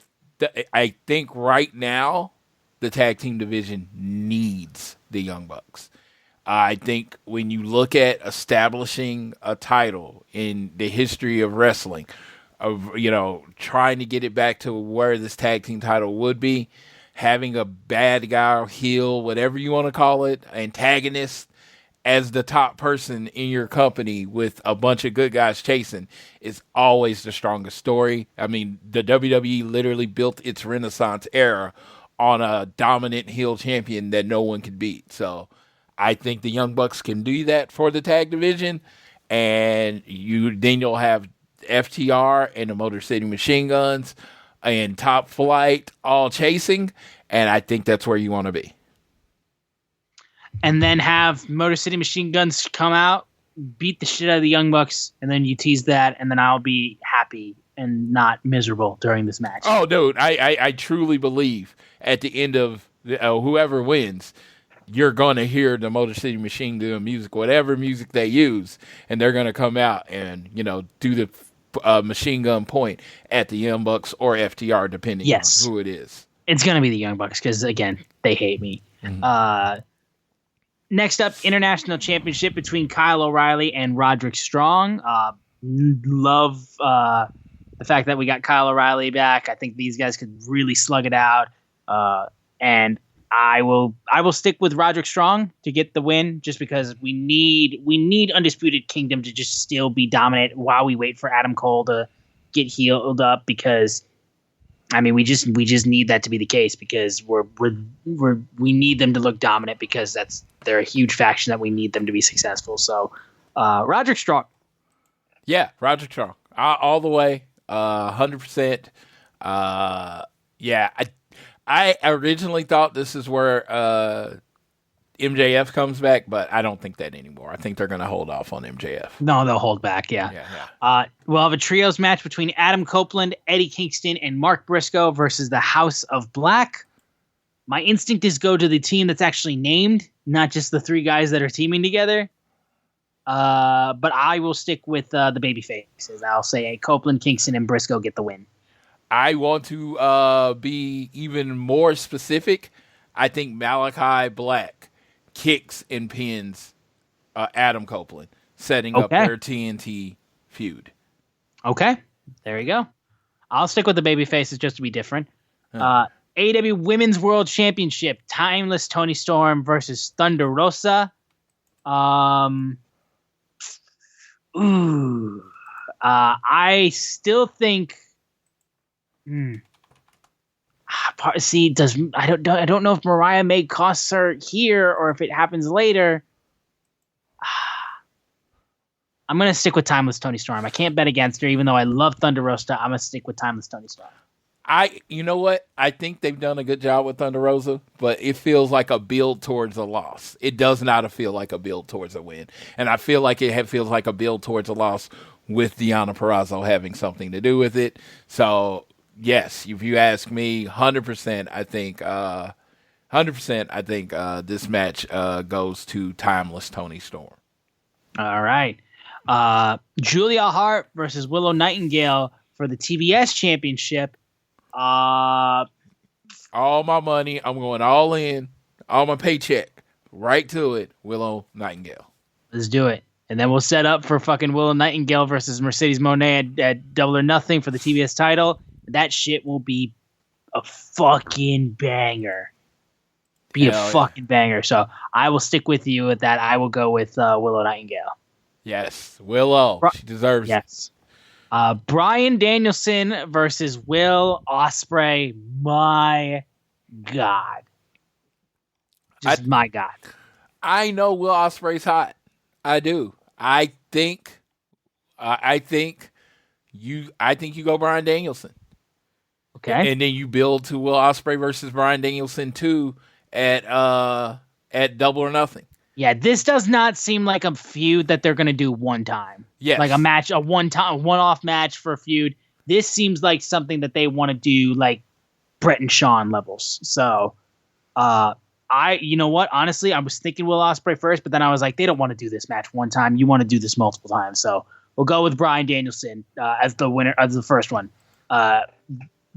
think right now the tag team division needs the Young Bucks. I think when you look at establishing a title in the history of wrestling, of trying to get it back to where this tag team title would be, having a bad guy, heel, whatever you want to call it, antagonist as the top person in your company with a bunch of good guys chasing is always the strongest story. I mean, the WWE literally built its Renaissance era on a dominant heel champion that no one could beat. So I think the Young Bucks can do that for the tag division, and you'll have FTR and the Motor City Machine Guns and Top Flight all chasing, and I think that's where you want to be. And then have Motor City Machine Guns come out, beat the shit out of the Young Bucks, and then you tease that, and then I'll be happy and not miserable during this match. Oh, dude, I truly believe at the end of whoever wins, you're going to hear the Motor City Machine Gun music, whatever music they use, and they're going to come out and, do the machine gun point at the Young Bucks or FTR, depending on who it is. It's going to be the Young Bucks because, again, they hate me. Mm-hmm. Next up, International Championship between Kyle O'Reilly and Roderick Strong. Love the fact that we got Kyle O'Reilly back. I think these guys could really slug it out. And I will stick with Roderick Strong to get the win, just because we need Undisputed Kingdom to just still be dominant while we wait for Adam Cole to get healed up, because I mean we just need that to be the case, because we need them to look dominant, because they're a huge faction that we need them to be successful. So Roderick Strong. Yeah, Roderick Strong. All the way, 100%. Yeah, I originally thought this is where MJF comes back, but I don't think that anymore. I think they're going to hold off on MJF. No, they'll hold back, yeah. We'll have a trios match between Adam Copeland, Eddie Kingston, and Mark Briscoe versus the House of Black. My instinct is go to the team that's actually named, not just the three guys that are teaming together. But I will stick with the baby faces. I'll say Copeland, Kingston, and Briscoe get the win. I want to be even more specific. I think Malachi Black kicks and pins Adam Copeland, setting up their TNT feud. Okay, there you go. I'll stick with the baby faces just to be different. AEW Women's World Championship, Timeless Toni Storm versus Thunder Rosa. I still think. I don't know if Mariah May costs her here or if it happens later. I'm gonna stick with Timeless Toni Storm. I can't bet against her, even though I love Thunder Rosa. I'm gonna stick with Timeless Toni Storm. You know what? I think they've done a good job with Thunder Rosa, but it feels like a build towards a loss. It does not feel like a build towards a win, and I feel like it feels like a build towards a loss with Deonna Purrazzo having something to do with it. So. Yes, if you ask me, 100%, I think, 100%, I think this match goes to Timeless Toni Storm. All right, Julia Hart versus Willow Nightingale for the TBS championship. All my money, I'm going all in, all my paycheck, right to it, Willow Nightingale. Let's do it. And then we'll set up for fucking Willow Nightingale versus Mercedes Moné at Double or Nothing for the TBS title. That shit will be a fucking banger. Banger. So I will stick with you with that. I will go with Willow Nightingale. Yes, Willow. She deserves it. Bryan Danielson versus Will Ospreay. My God. My God. I know Will Ospreay's hot. I do. I think you go Bryan Danielson. Okay. And then you build to Will Ospreay versus Bryan Danielson 2 at Double or Nothing. Yeah, this does not seem like a feud that they're going to do one time. Yes. Like a match, a one-off match for a feud. This seems like something that they want to do like Brett and Shawn levels. So, you know what? Honestly, I was thinking Will Ospreay first, but then I was like, they don't want to do this match one time. You want to do this multiple times. So we'll go with Bryan Danielson as the winner, as the first one. The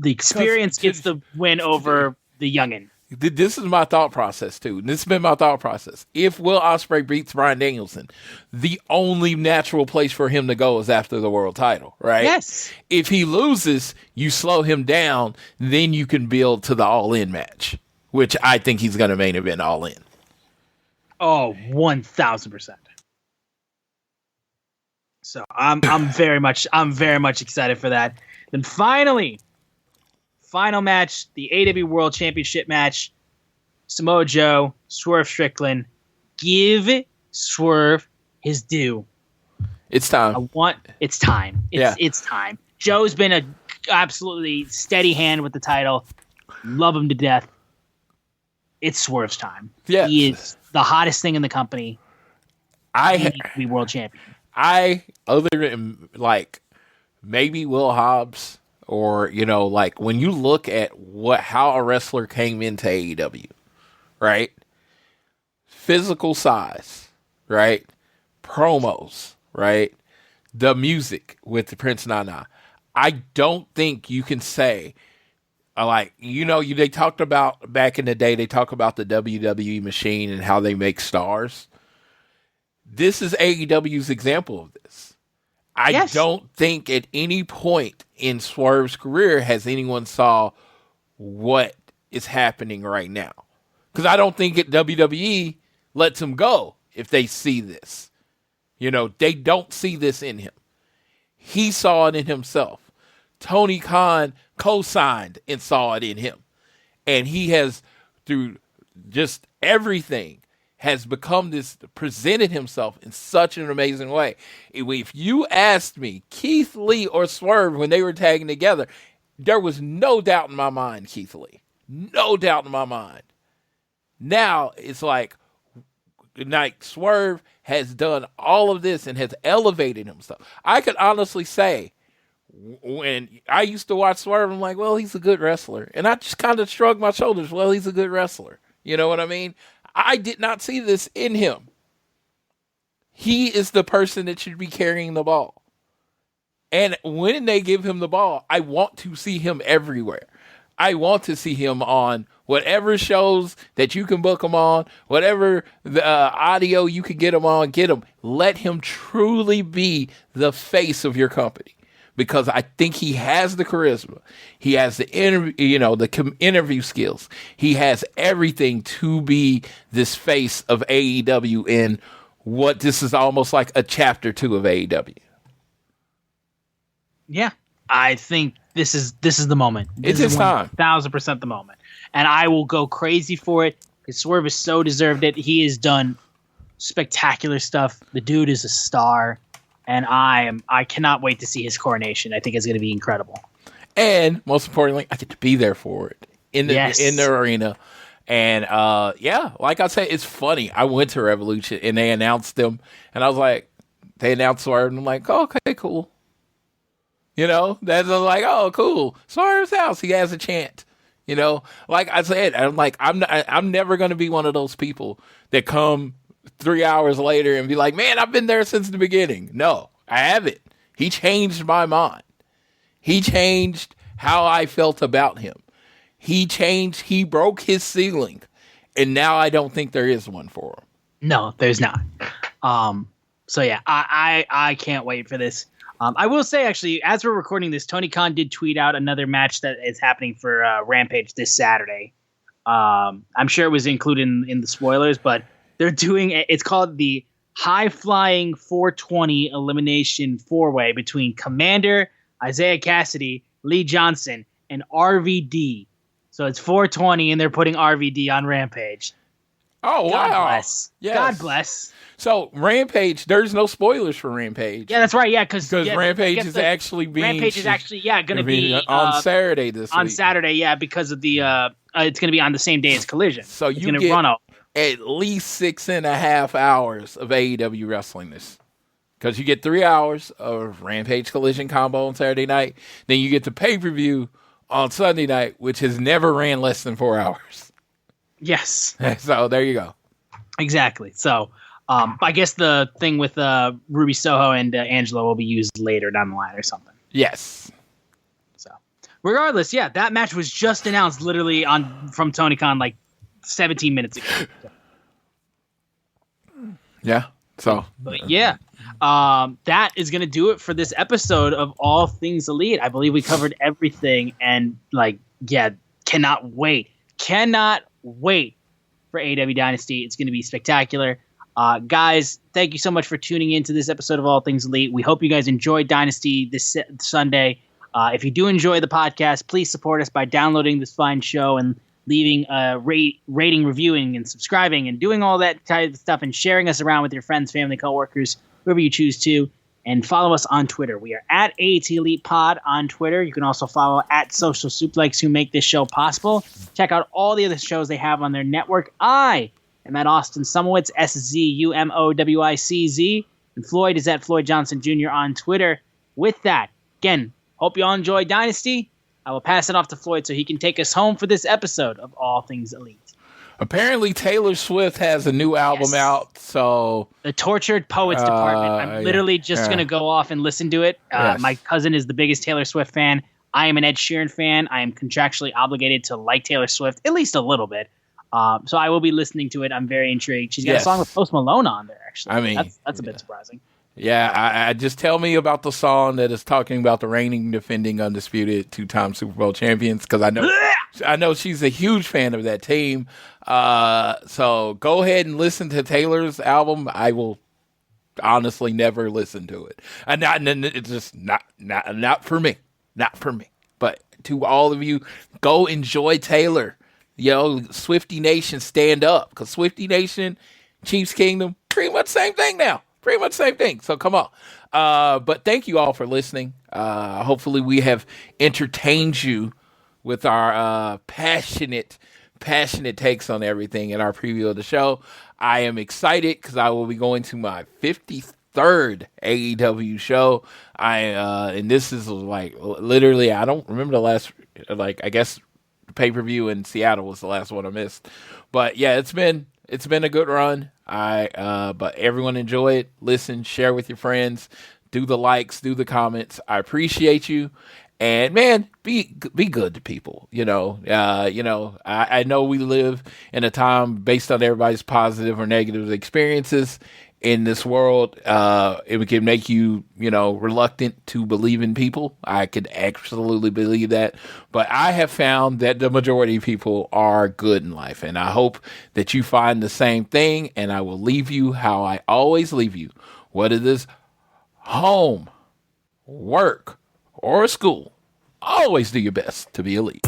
experience gets the win over the youngin. This is my thought process, too. This has been my thought process. If Will Ospreay beats Bryan Danielson, the only natural place for him to go is after the world title, right? Yes. If he loses, you slow him down, then you can build to the all-in match, which I think he's going to main event all-in. Oh, 1,000%. So I'm very much excited for that. Then final match, the AEW World Championship match. Samoa Joe, Swerve Strickland. Give Swerve his due. It's time. It's time. It's time. Joe's been a absolutely steady hand with the title. Love him to death. It's Swerve's time. Yeah. He is the hottest thing in the company. He needs to be world champion. Other than like maybe Will Hobbs, or like when you look at how a wrestler came into AEW, right? Physical size, right? Promos, right? The music with the Prince Nana. I don't think you can say they talked about back in the day, they talk about the WWE machine and how they make stars. This is AEW's example of this. I don't think at any point in Swerve's career has anyone saw what is happening right now. Because I don't think WWE lets him go if they see this. They don't see this in him. He saw it in himself. Tony Khan co-signed and saw it in him. And he has, through just everything, has presented himself in such an amazing way. If you asked me, Keith Lee or Swerve, when they were tagging together, there was no doubt in my mind, Keith Lee. No doubt in my mind. Now, it's like Swerve has done all of this and has elevated himself. I could honestly say, when I used to watch Swerve, I'm like, well, he's a good wrestler. And I just kind of shrugged my shoulders. Well, he's a good wrestler. You know what I mean? I did not see this in him. He is the person that should be carrying the ball. And when they give him the ball, I want to see him everywhere. I want to see him on whatever shows that you can book him on, whatever the audio you can get him on, get him. Let him truly be the face of your company. Because I think he has the charisma. He has the interview skills. He has everything to be this face of AEW in what this is almost like a chapter 2 of AEW. Yeah, I think this is the moment. It's his time. 1,000% the moment. And I will go crazy for it because Swerve has so deserved it. He has done spectacular stuff. The dude is a star. And I cannot wait to see his coronation. I think it's going to be incredible. And most importantly, I get to be there for it in the arena. And like I said, it's funny. I went to Revolution and they announced them, and I was like, they announced Swerve, and I'm like, oh, okay, cool. That's like, oh, cool. Swerve's house. He has a chant. Like I said, I'm like, I'm never going to be one of those people that come 3 hours later and be like, man, I've been there since the beginning. No, I haven't. He changed my mind. He changed how I felt about him. He broke his ceiling, and now I don't think there is one for him. No, there's not. So yeah, I can't wait for this. I will say, actually, as we're recording this, Tony Khan did tweet out another match that is happening for Rampage this Saturday. I'm sure it was included in the spoilers, but they're doing it's called the High Flying 420 Elimination 4-Way between Commander, Isaiah Cassidy, Lee Johnson, and RVD. So it's 420, and they're putting RVD on Rampage. Oh, God wow. Bless. Yes. God bless. So Rampage, there's no spoilers for Rampage. Yeah, that's right. Yeah, because Rampage is actually going to be on Saturday this week. On Saturday, yeah, because of the it's going to be on the same day as Collision. So it's you get at least 6.5 hours of AEW wrestling this. Because you get 3 hours of Rampage Collision combo on Saturday night. Then you get the pay-per-view on Sunday night, which has never ran less than 4 hours. Yes. So there you go. Exactly. So I guess the thing with Ruby Soho and Angelo will be used later down the line or something. Yes. So regardless, yeah, that match was just announced literally from Tony Khan like 17 minutes ago. Yeah. So. But yeah, that is going to do it for this episode of All Things Elite. I believe we covered everything, and cannot wait for AEW Dynasty. It's going to be spectacular. Guys, thank you so much for tuning in to this episode of All Things Elite. We hope you guys enjoyed Dynasty this Sunday. If you do enjoy the podcast, please support us by downloading this fine show and leaving a rating, reviewing, and subscribing, and doing all that type of stuff, and sharing us around with your friends, family, coworkers, whoever you choose to. And follow us on Twitter. We are at AET Elite Pod on Twitter. You can also follow at Social Suplex, who make this show possible. Check out all the other shows they have on their network. I am at Austin Sumowitz, SZUMOWICZ. And Floyd is at Floyd Johnson Jr. on Twitter. With that, again, hope you all enjoy Dynasty. I will pass it off to Floyd so he can take us home for this episode of All Things Elite. Apparently, Taylor Swift has a new album out, so... The Tortured Poets Department. I'm literally just going to go off and listen to it. My cousin is the biggest Taylor Swift fan. I am an Ed Sheeran fan. I am contractually obligated to like Taylor Swift, at least a little bit. So I will be listening to it. I'm very intrigued. She's got a song with Post Malone on there, actually. I mean... That's a bit surprising. Yeah, I just tell me about the song that is talking about the reigning, defending, undisputed 2-time Super Bowl champions, because I know she's a huge fan of that team. So go ahead and listen to Taylor's album. I will honestly never listen to it. It's just not for me. Not for me. But to all of you, go enjoy Taylor. Swiftie Nation, stand up, because Swiftie Nation, Chiefs Kingdom, pretty much same thing now. Pretty much same thing. So come on. But thank you all for listening. Hopefully we have entertained you with our passionate takes on everything in our preview of the show. I am excited because I will be going to my 53rd AEW show. And this is like literally, I don't remember the last, I guess the pay-per-view in Seattle was the last one I missed. But yeah, it's been a good run. But everyone enjoy it. Listen, share with your friends, do the likes, do the comments. I appreciate you. And man, be good to people. I know we live in a time based on everybody's positive or negative experiences in this world. It can make you, reluctant to believe in people. I could absolutely believe that. But I have found that the majority of people are good in life. And I hope that you find the same thing. And I will leave you how I always leave you. Whether it is home, work, or school, always do your best to be elite.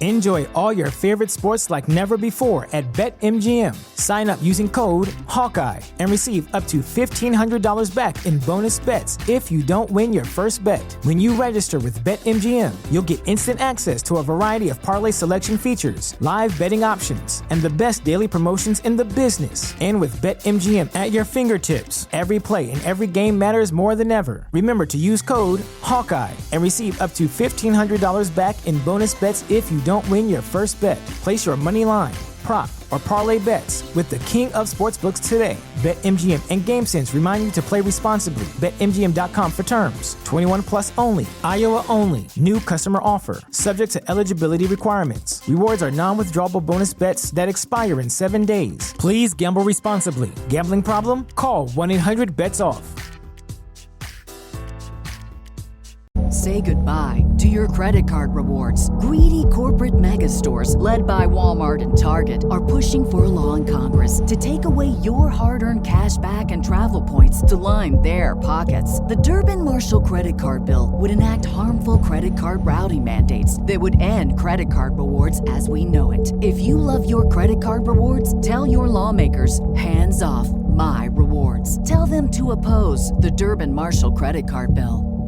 Enjoy all your favorite sports like never before at BetMGM. Sign up using code Hawkeye and receive up to $1,500 back in bonus bets if you don't win your first bet. When you register with BetMGM, you'll get instant access to a variety of parlay selection features, live betting options, and the best daily promotions in the business. And with BetMGM at your fingertips, every play and every game matters more than ever. Remember to use code Hawkeye and receive up to $1,500 back in bonus bets if you don't win your first bet. Place your money line, prop, or parlay bets with the king of sportsbooks today. BetMGM and GameSense remind you to play responsibly. BetMGM.com for terms. 21 plus only. Iowa only. New customer offer. Subject to eligibility requirements. Rewards are non-withdrawable bonus bets that expire in 7 days. Please gamble responsibly. Gambling problem? Call 1-800-BETS-OFF. Say goodbye to your credit card rewards. Greedy corporate mega stores, led by Walmart and Target, are pushing for a law in Congress to take away your hard-earned cash back and travel points to line their pockets. The Durbin-Marshall credit card bill would enact harmful credit card routing mandates that would end credit card rewards as we know it. If you love your credit card rewards, tell your lawmakers, hands off my rewards. Tell them to oppose the Durbin-Marshall credit card bill.